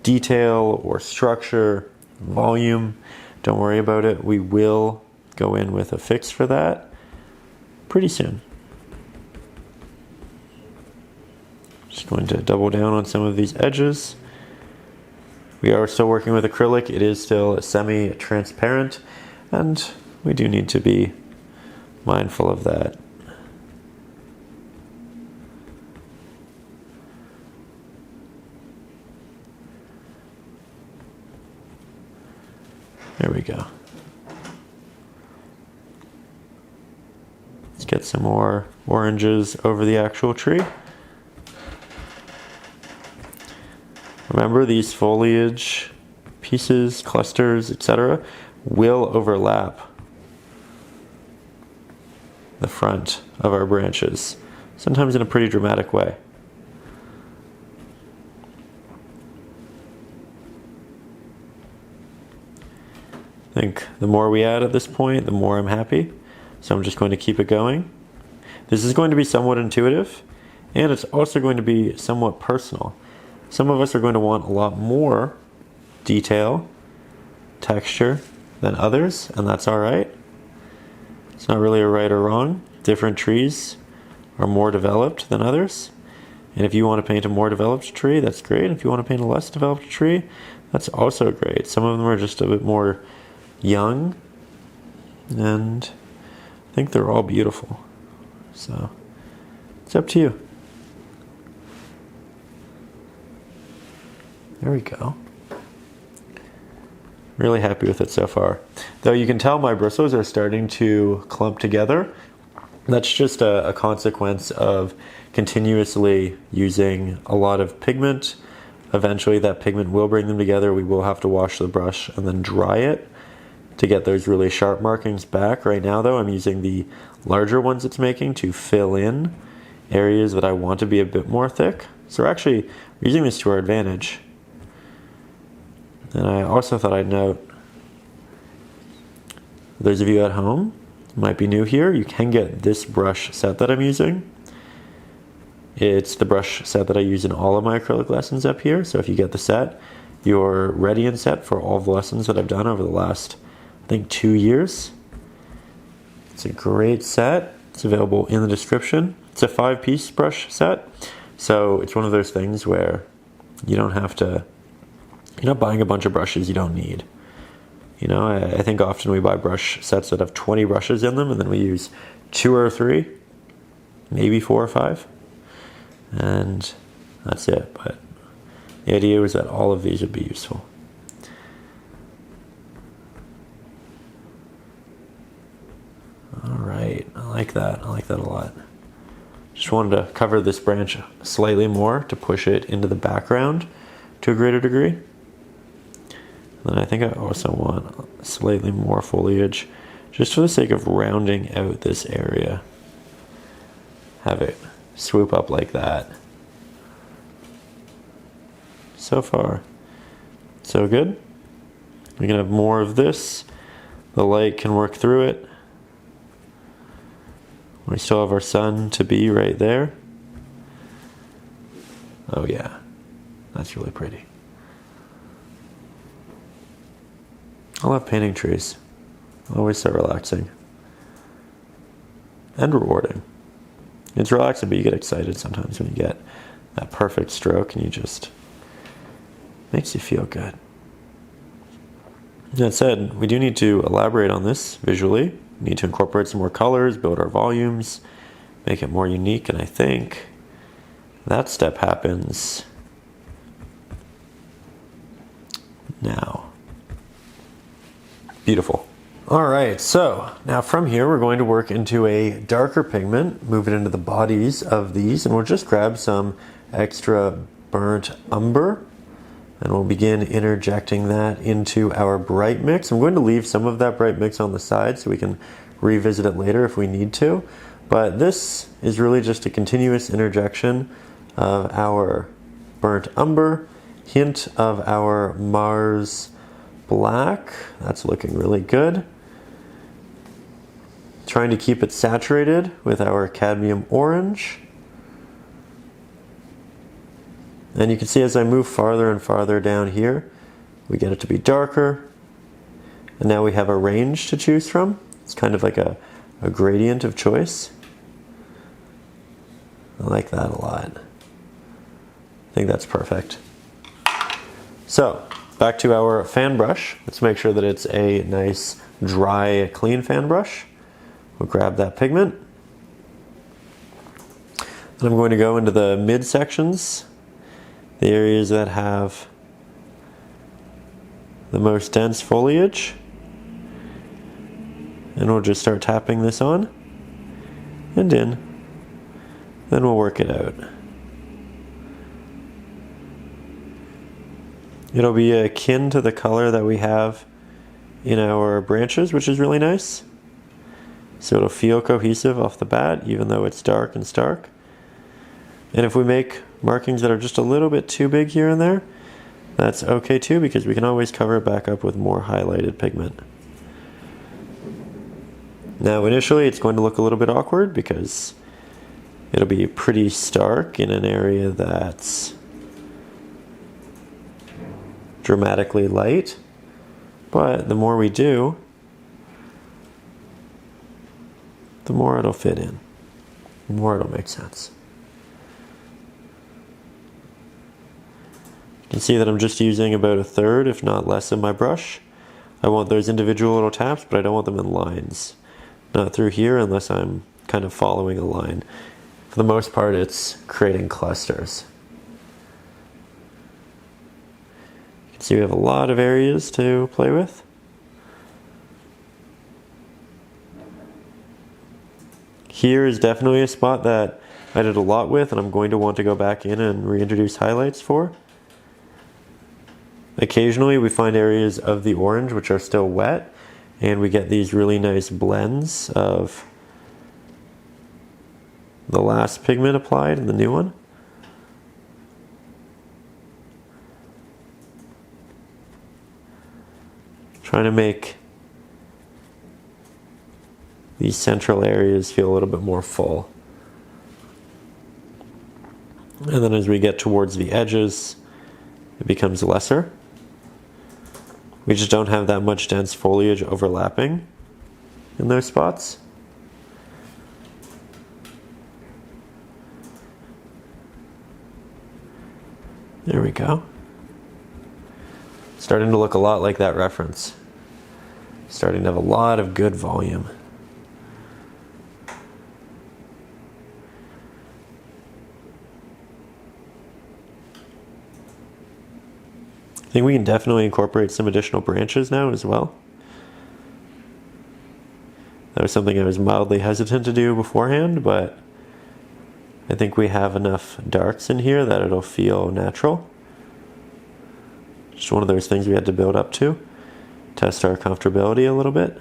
detail or structure, volume, don't worry about it. We will go in with a fix for that pretty soon. Just going to double down on some of these edges. We are still working with acrylic. It is still semi-transparent, and we do need to be mindful of that. There we go. Let's get some more oranges over the actual tree. Remember, these foliage pieces, clusters, etc. will overlap the front of our branches, sometimes in a pretty dramatic way. I think the more we add at this point, the more I'm happy. So I'm just going to keep it going. This is going to be somewhat intuitive, and it's also going to be somewhat personal. Some of us are going to want a lot more detail, texture than others, and that's all right. It's not really a right or wrong. Different trees are more developed than others. And if you want to paint a more developed tree, that's great. If you want to paint a less developed tree, that's also great. Some of them are just a bit more young, and I think they're all beautiful. So it's up to you. There we go. Really happy with it so far. Though you can tell my bristles are starting to clump together. That's just a consequence of continuously using a lot of pigment. Eventually that pigment will bring them together. We will have to wash the brush and then dry it to get those really sharp markings back. Right now though, I'm using the larger ones it's making to fill in areas that I want to be a bit more thick. So we're actually using this to our advantage. And I also thought I'd note, those of you at home who might be new here, you can get this brush set that I'm using. It's the brush set that I use in all of my acrylic lessons up here. So if you get the set, you're ready and set for all the lessons that I've done over the last, I think, 2 years. It's a great set. It's available in the description. It's a 5-piece brush set. So it's one of those things where you don't have to, you're not buying a bunch of brushes you don't need. You know, I think often we buy brush sets that have 20 brushes in them, and then we use 2 or 3, maybe 4 or 5, and that's it. But the idea was that all of these would be useful. All right, I like that. I like that a lot. Just wanted to cover this branch slightly more to push it into the background to a greater degree. Then I think I also want slightly more foliage, just for the sake of rounding out this area. Have it swoop up like that. So far, so good. We can have more of this. The light can work through it. We still have our sun to be right there. Oh yeah, that's really pretty. I love painting trees. Always so relaxing. And rewarding. It's relaxing, but you get excited sometimes when you get that perfect stroke and you just, makes you feel good. That said, we do need to elaborate on this visually. We need to incorporate some more colors, build our volumes, make it more unique, and I think that step happens now. Beautiful. All right, so now from here we're going to work into a darker pigment, move it into the bodies of these, and we'll just grab some extra burnt umber, and we'll begin interjecting that into our bright mix. I'm going to leave some of that bright mix on the side so we can revisit it later if we need to, but this is really just a continuous interjection of our burnt umber, hint of our Mars black. That's looking really good. Trying to keep it saturated with our cadmium orange. And you can see as I move farther and farther down here, we get it to be darker. And now we have a range to choose from. It's kind of like a gradient of choice. I like that a lot. I think that's perfect. So, back to our fan brush. Let's make sure that it's a nice, dry, clean fan brush. We'll grab that pigment. Then I'm going to go into the mid sections, the areas that have the most dense foliage. And we'll just start tapping this on and in. Then we'll work it out. It'll be akin to the color that we have in our branches, which is really nice. So it'll feel cohesive off the bat, even though it's dark and stark. And if we make markings that are just a little bit too big here and there, that's okay too, because we can always cover it back up with more highlighted pigment. Now initially it's going to look a little bit awkward because it'll be pretty stark in an area that's dramatically light, but the more we do, the more it'll fit in, the more it'll make sense. You can see that I'm just using about a third, if not less, of my brush. I want those individual little taps, but I don't want them in lines. Not through here unless I'm kind of following a line. For the most part, it's creating clusters. You can see we have a lot of areas to play with. Here is definitely a spot that I did a lot with, and I'm going to want to go back in and reintroduce highlights for. Occasionally we find areas of the orange which are still wet, and we get these really nice blends of the last pigment applied and the new one. Trying to make these central areas feel a little bit more full. And then as we get towards the edges, it becomes lesser. We just don't have that much dense foliage overlapping in those spots. There we go. Starting to look a lot like that reference. Starting to have a lot of good volume. I think we can definitely incorporate some additional branches now as well. That was something I was mildly hesitant to do beforehand, but I think we have enough darks in here that it'll feel natural. Just one of those things we had to build up to, test our comfortability a little bit.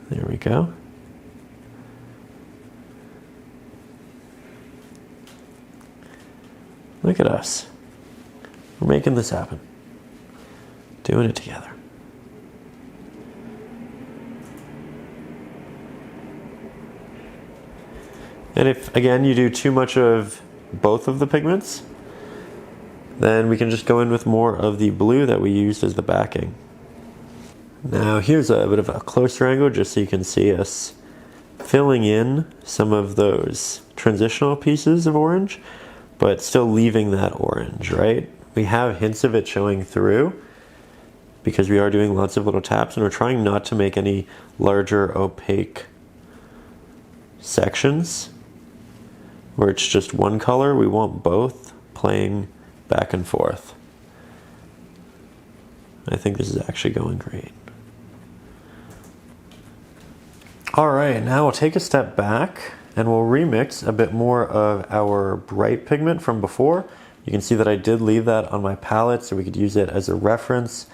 There we go. Look at us. We're making this happen. Doing it together. And if, again, you do too much of both of the pigments, then we can just go in with more of the blue that we used as the backing. Now here's a bit of a closer angle just so you can see us filling in some of those transitional pieces of orange, but still leaving that orange, right? We have hints of it showing through because we are doing lots of little taps, and we're trying not to make any larger opaque sections where it's just one color. We want both playing back and forth. I think this is actually going great. All right, now we'll take a step back and we'll remix a bit more of our bright pigment from before. You can see that I did leave that on my palette so we could use it as a reference.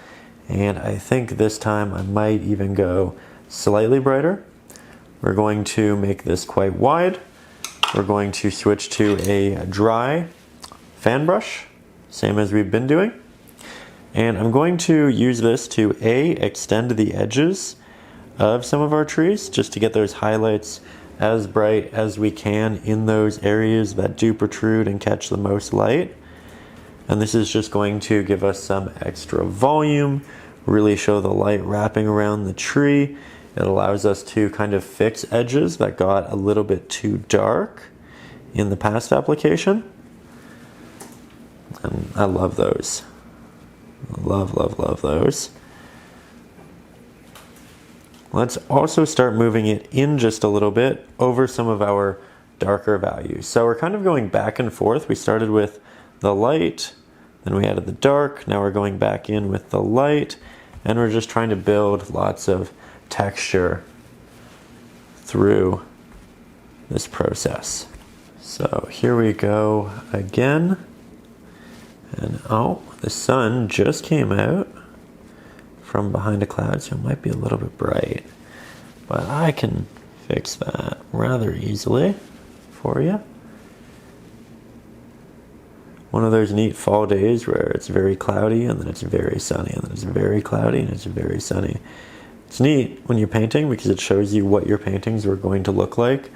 And I think this time I might even go slightly brighter. We're going to make this quite wide. We're going to switch to a dry fan brush, same as we've been doing. And I'm going to use this to extend the edges of some of our trees just to get those highlights as bright as we can in those areas that do protrude and catch the most light. And this is just going to give us some extra volume, really show the light wrapping around the tree. It allows us to kind of fix edges that got a little bit too dark in the past application. And I love those. Love, love, love those. Let's also start moving it in just a little bit over some of our darker values. So we're kind of going back and forth. We started with the light, then we added the dark, now we're going back in with the light, and we're just trying to build lots of texture through this process. So here we go again. And oh, the sun just came out from behind a cloud, so it might be a little bit bright. But I can fix that rather easily for you. One of those neat fall days where it's very cloudy and then it's very sunny and then it's very cloudy and it's very sunny. It's neat when you're painting because it shows you what your paintings are going to look like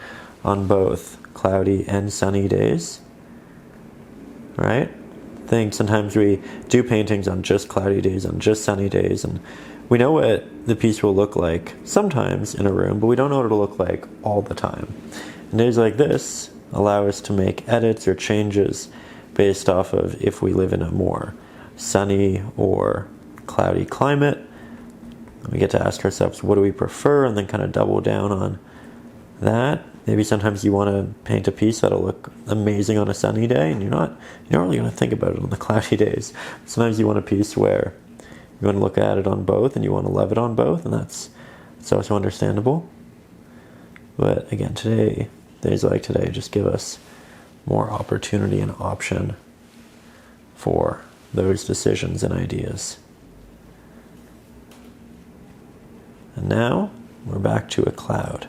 on both cloudy and sunny days, right? I think sometimes we do paintings on just cloudy days, on just sunny days, and we know what the piece will look like sometimes in a room, but we don't know what it'll look like all the time. And days like this allow us to make edits or changes based off of if we live in a more sunny or cloudy climate. We get to ask ourselves, what do we prefer, and then kind of double down on that. Maybe sometimes you want to paint a piece that'll look amazing on a sunny day, and you're not really going to think about it on the cloudy days. Sometimes you want a piece where you want to look at it on both, and you want to love it on both, and that's also understandable. But again, days like today just give us more opportunity and option for those decisions and ideas. And now we're back to a cloud.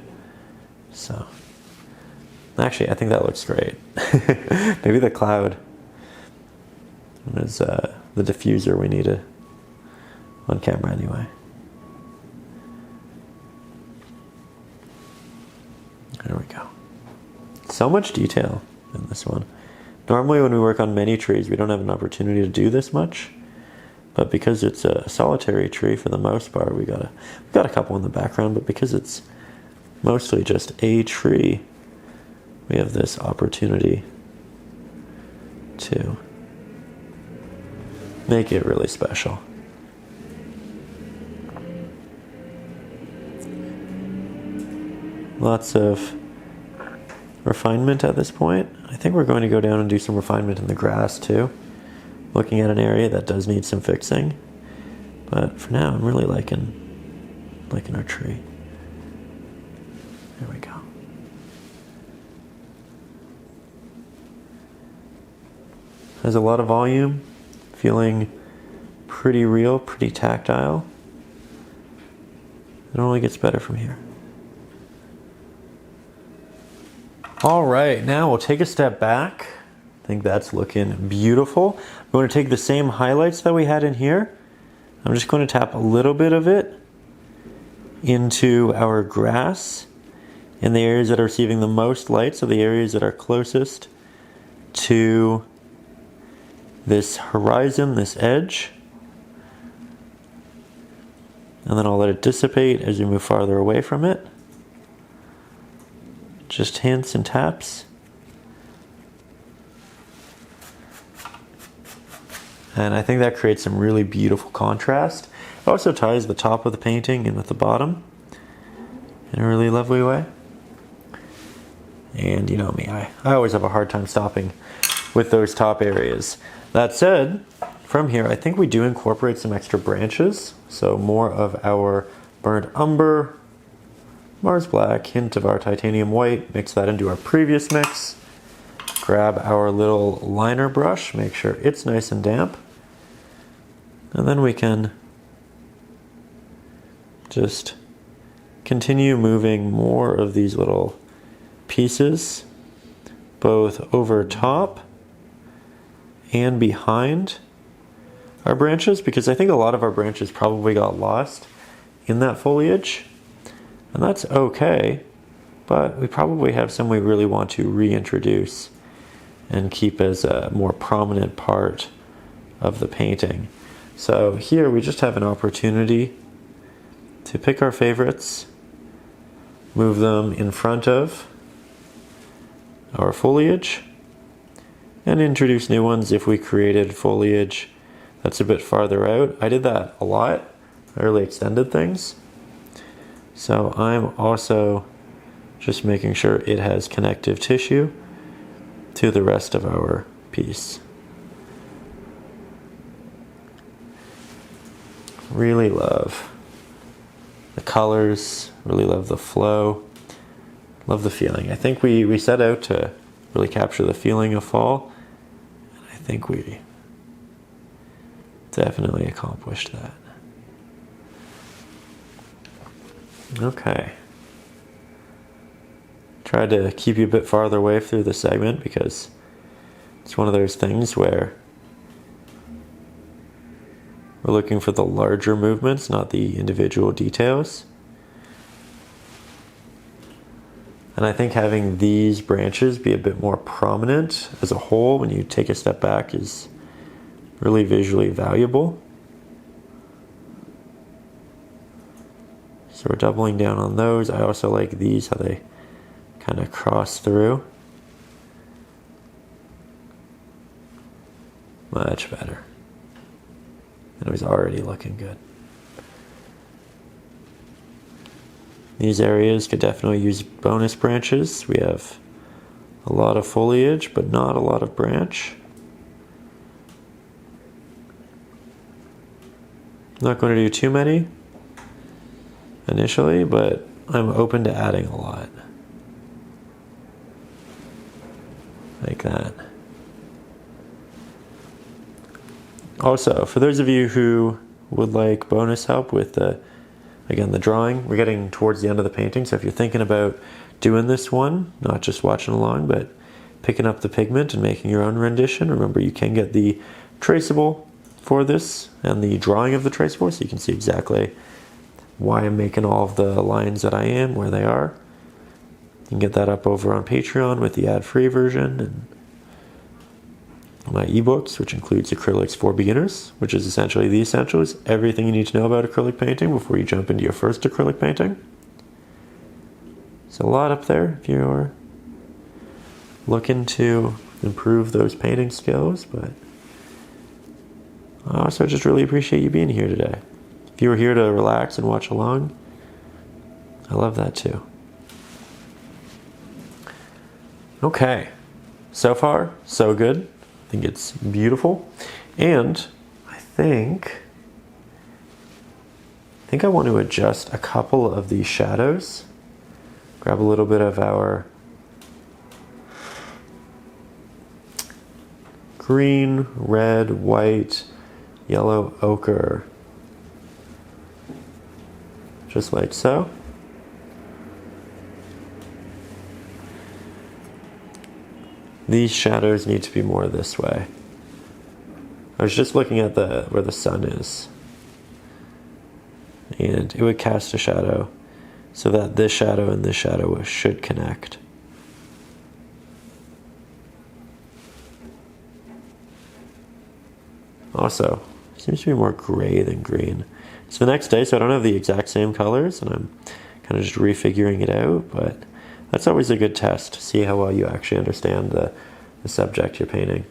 So actually, I think that looks great. Maybe the cloud is the diffuser we need on camera anyway. There we go. So much detail in this one. Normally when we work on many trees, we don't have an opportunity to do this much. But because it's a solitary tree for the most part, we got a couple in the background, but because it's mostly just a tree, we have this opportunity to make it really special. Lots of refinement at this point. I think we're going to go down and do some refinement in the grass too. Looking at an area that does need some fixing. But for now, I'm really liking our tree. There we go. Has a lot of volume, feeling pretty real, pretty tactile. It only gets better from here. All right, now we'll take a step back. I think that's looking beautiful. I'm going to take the same highlights that we had in here. I'm just going to tap a little bit of it into our grass in the areas that are receiving the most light, so the areas that are closest to this horizon, this edge. And then I'll let it dissipate as you move farther away from it. Just hints and taps. And I think that creates some really beautiful contrast. It also ties the top of the painting in with the bottom in a really lovely way. And you know me, I always have a hard time stopping with those top areas. That said, from here, I think we do incorporate some extra branches. So more of our burnt umber, Mars black, hint of our titanium white, mix that into our previous mix. Grab our little liner brush, make sure it's nice and damp. And then we can just continue moving more of these little pieces, both over top and behind our branches, because I think a lot of our branches probably got lost in that foliage. And that's okay, but we probably have some we really want to reintroduce and keep as a more prominent part of the painting. So here we just have an opportunity to pick our favorites, move them in front of our foliage, and introduce new ones if we created foliage that's a bit farther out. I did that a lot. I really extended things. So I'm also just making sure it has connective tissue to the rest of our piece. Really love the colors, really love the flow, love the feeling. I think we set out to really capture the feeling of fall, and I think we Definitely accomplished that. Okay. Tried to keep you a bit farther away through the segment because it's one of those things where we're looking for the larger movements, not the individual details. And I think having these branches be a bit more prominent as a whole when you take a step back is really visually valuable. So we're doubling down on those. I also like these, how they kind of cross through. Much better. And it was already looking good. These areas could definitely use bonus branches. We have a lot of foliage, but not a lot of branch. Not going to do too many initially, but I'm open to adding a lot. Like that. Also, for those of you who would like bonus help with the drawing, we're getting towards the end of the painting, so if you're thinking about doing this one, not just watching along, but picking up the pigment and making your own rendition, remember you can get the traceable for this and the drawing of the traceable, so you can see exactly why I'm making all of the lines that I am, where they are. You can get that up over on Patreon with the ad-free version, and my ebooks, which includes Acrylics for Beginners, which is essentially the essentials, everything you need to know about acrylic painting before you jump into your first acrylic painting. So a lot up there if you're looking to improve those painting skills, but I also just really appreciate you being here today. If you were here to relax and watch along, I love that too. Okay, so far, so good. I think it's beautiful, and I think I want to adjust a couple of these shadows. Grab a little bit of our green, red, white, yellow ochre, just like so. These shadows need to be more this way. I was just looking at where the sun is, and it would cast a shadow so that this shadow and this shadow should connect. Also, seems to be more gray than green. It's the next day, so I don't have the exact same colors, and I'm kind of just refiguring it out, but that's always a good test to see how well you actually understand the subject you're painting.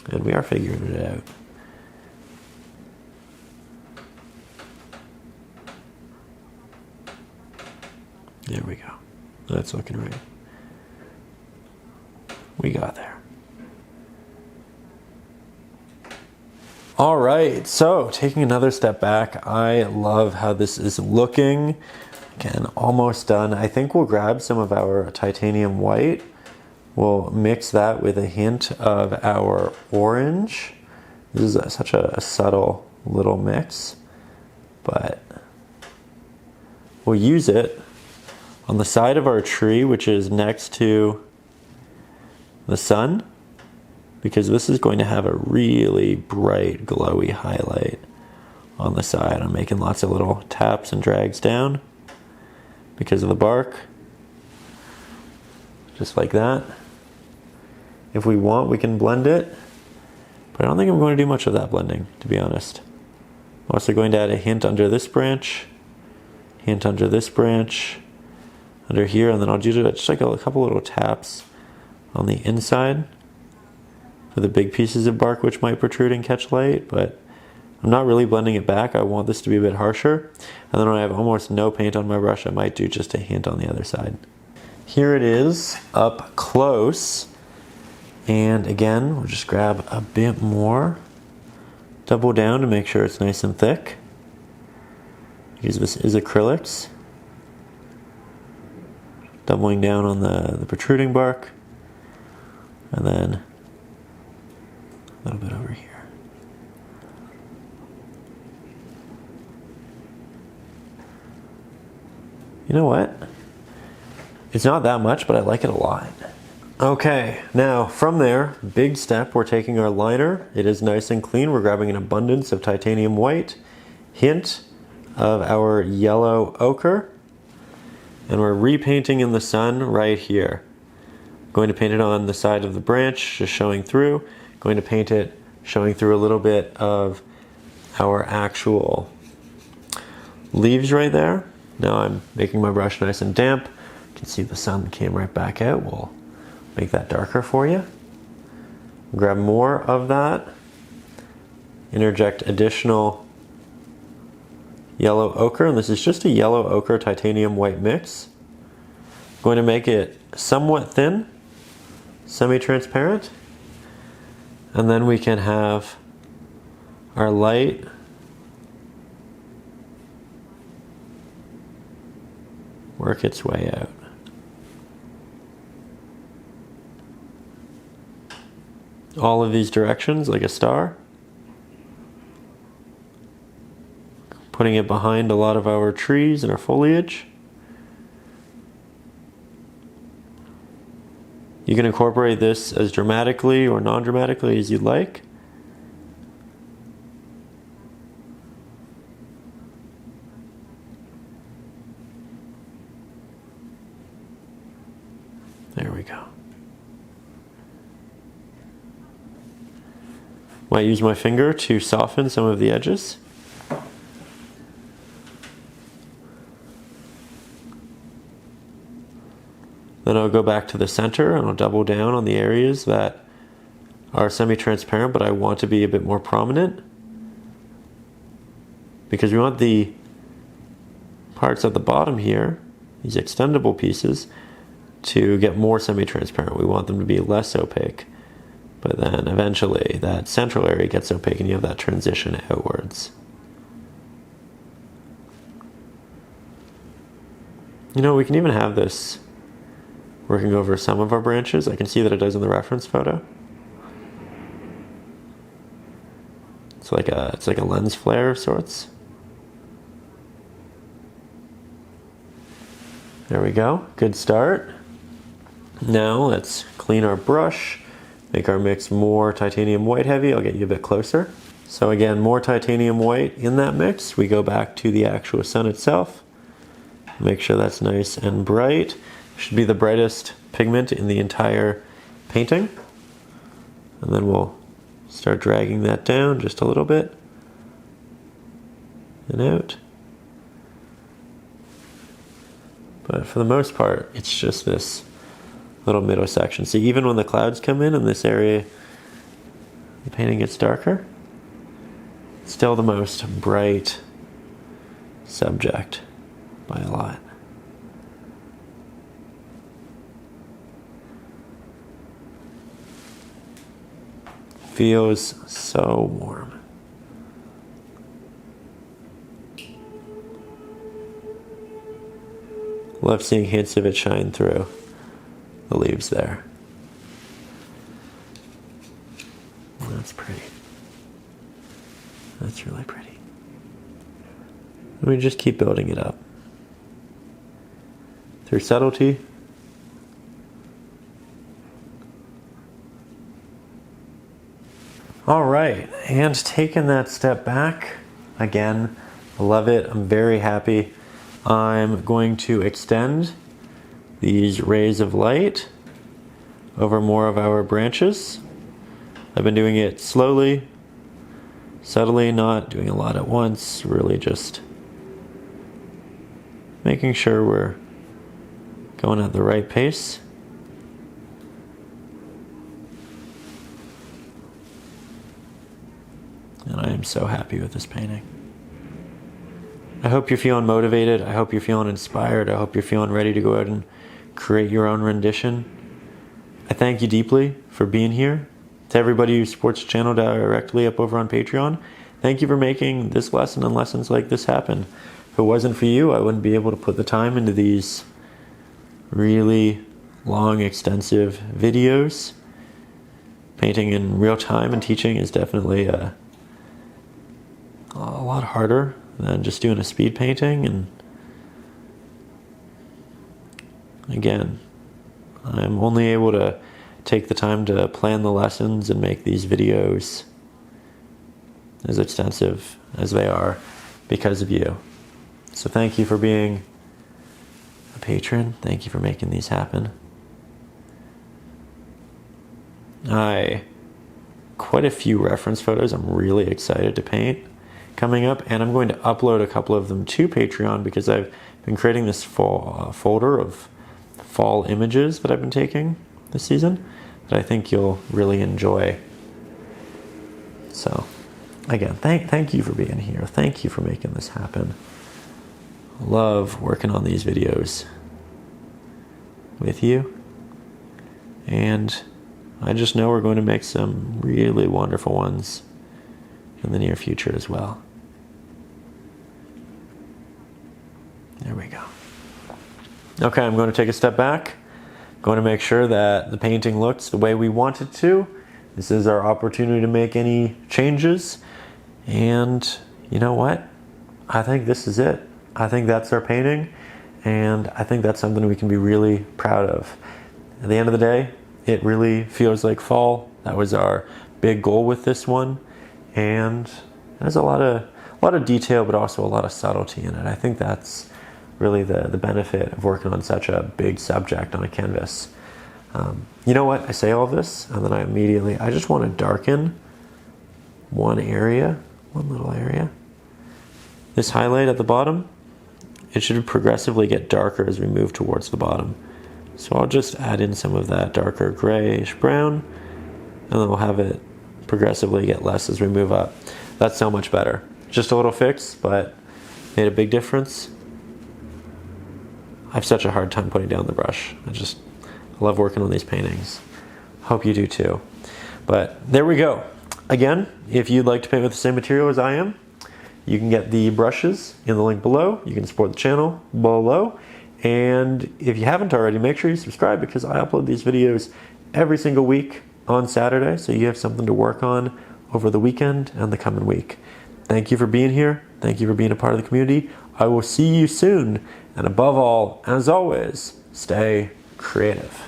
And we are figuring it out. There we go. That's looking right. We got there. All right, so taking another step back, I love how this is looking. Again, almost done. I think we'll grab some of our titanium white. We'll mix that with a hint of our orange. This is such a subtle little mix, but we'll use it on the side of our tree, which is next to the sun, because this is going to have a really bright, glowy highlight on the side. I'm making lots of little taps and drags down because of the bark, just like that. If we want, we can blend it, but I don't think I'm going to do much of that blending, to be honest. I'm also going to add a hint under this branch, hint under this branch, under here, and then I'll do just like a couple little taps on the inside for the big pieces of bark which might protrude and catch light, but I'm not really blending it back. I want this to be a bit harsher. And then when I have almost no paint on my brush, I might do just a hint on the other side. Here it is up close. And again, we'll just grab a bit more. Double down to make sure it's nice and thick, because this is acrylics. Doubling down on the protruding bark. And then a little bit over here. You know what? It's not that much, but I like it a lot. Okay, now from there, big step, we're taking our liner. It is nice and clean. We're grabbing an abundance of titanium white, hint of our yellow ochre, and we're repainting in the sun right here. Going to paint it on the side of the branch, just showing through. Going to paint it, showing through a little bit of our actual leaves right there. Now I'm making my brush nice and damp. You can see the sun came right back out. We'll make that darker for you. Grab more of that. Interject additional yellow ochre, and this is just a yellow ochre titanium white mix. I'm going to make it somewhat thin, semi-transparent, and then we can have our light work its way out. All of these directions like a star. Putting it behind a lot of our trees and our foliage. You can incorporate this as dramatically or non-dramatically as you'd like. There we go. Might use my finger to soften some of the edges. Then I'll go back to the center and I'll double down on the areas that are semi-transparent but I want to be a bit more prominent, because we want the parts at the bottom here, these extendable pieces, to get more semi-transparent. We want them to be less opaque, but then eventually that central area gets opaque and you have that transition outwards. You know, we can even have this working over some of our branches. I can see that it does in the reference photo. It's like a lens flare of sorts. There we go, good start. Now let's clean our brush, make our mix more titanium white heavy. I'll get you a bit closer. So again, more titanium white in that mix. We go back to the actual sun itself. Make sure that's nice and bright. Should be the brightest pigment in the entire painting. And then we'll start dragging that down just a little bit and out. But for the most part, it's just this little middle section. See, even when the clouds come in this area, the painting gets darker. It's still the most bright subject by a lot. Feels so warm. Love seeing hints of it shine through the leaves there. That's pretty. That's really pretty. And we just keep building it up through subtlety. All right, and taking that step back, again, I love it, I'm very happy. I'm going to extend these rays of light over more of our branches. I've been doing it slowly, subtly, not doing a lot at once, really just making sure we're going at the right pace. And I am so happy with this painting. I hope you're feeling motivated. I hope you're feeling inspired. I hope you're feeling ready to go out and create your own rendition. I thank you deeply for being here. To everybody who supports the channel directly up over on Patreon, thank you for making this lesson and lessons like this happen. If it wasn't for you, I wouldn't be able to put the time into these really long, extensive videos. Painting in real time and teaching is definitely a lot harder than just doing a speed painting, and again, I'm only able to take the time to plan the lessons and make these videos as extensive as they are because of you. So thank you for being a patron. Thank you for making these happen. Quite a few reference photos I'm really excited to paint coming up, and I'm going to upload a couple of them to Patreon because I've been creating this folder of fall images that I've been taking this season that I think you'll really enjoy. So again, thank you for being here. Thank you for making this happen. Love working on these videos with you, and I just know we're going to make some really wonderful ones in the near future as well. There we go. Okay, I'm going to take a step back. I'm going to make sure that the painting looks the way we want it to. This is our opportunity to make any changes. And you know what? I think this is it. I think that's our painting. And I think that's something we can be really proud of. At the end of the day, it really feels like fall. That was our big goal with this one. And there's a lot of detail, but also a lot of subtlety in it. I think that's really the benefit of working on such a big subject on a canvas. You know what? I say all of this, and then I just want to darken one little area. This highlight at the bottom, it should progressively get darker as we move towards the bottom. So I'll just add in some of that darker grayish brown, and then we'll have it progressively get less as we move up. That's so much better. Just a little fix, but made a big difference. I have such a hard time putting down the brush. I love working on these paintings. Hope you do too. But there we go. Again, if you'd like to paint with the same material as I am, you can get the brushes in the link below. You can support the channel below. And if you haven't already, make sure you subscribe because I upload these videos every single week on Saturday, so you have something to work on over the weekend and the coming week. Thank you for being here. Thank you for being a part of the community. I will see you soon. And above all, as always, stay creative.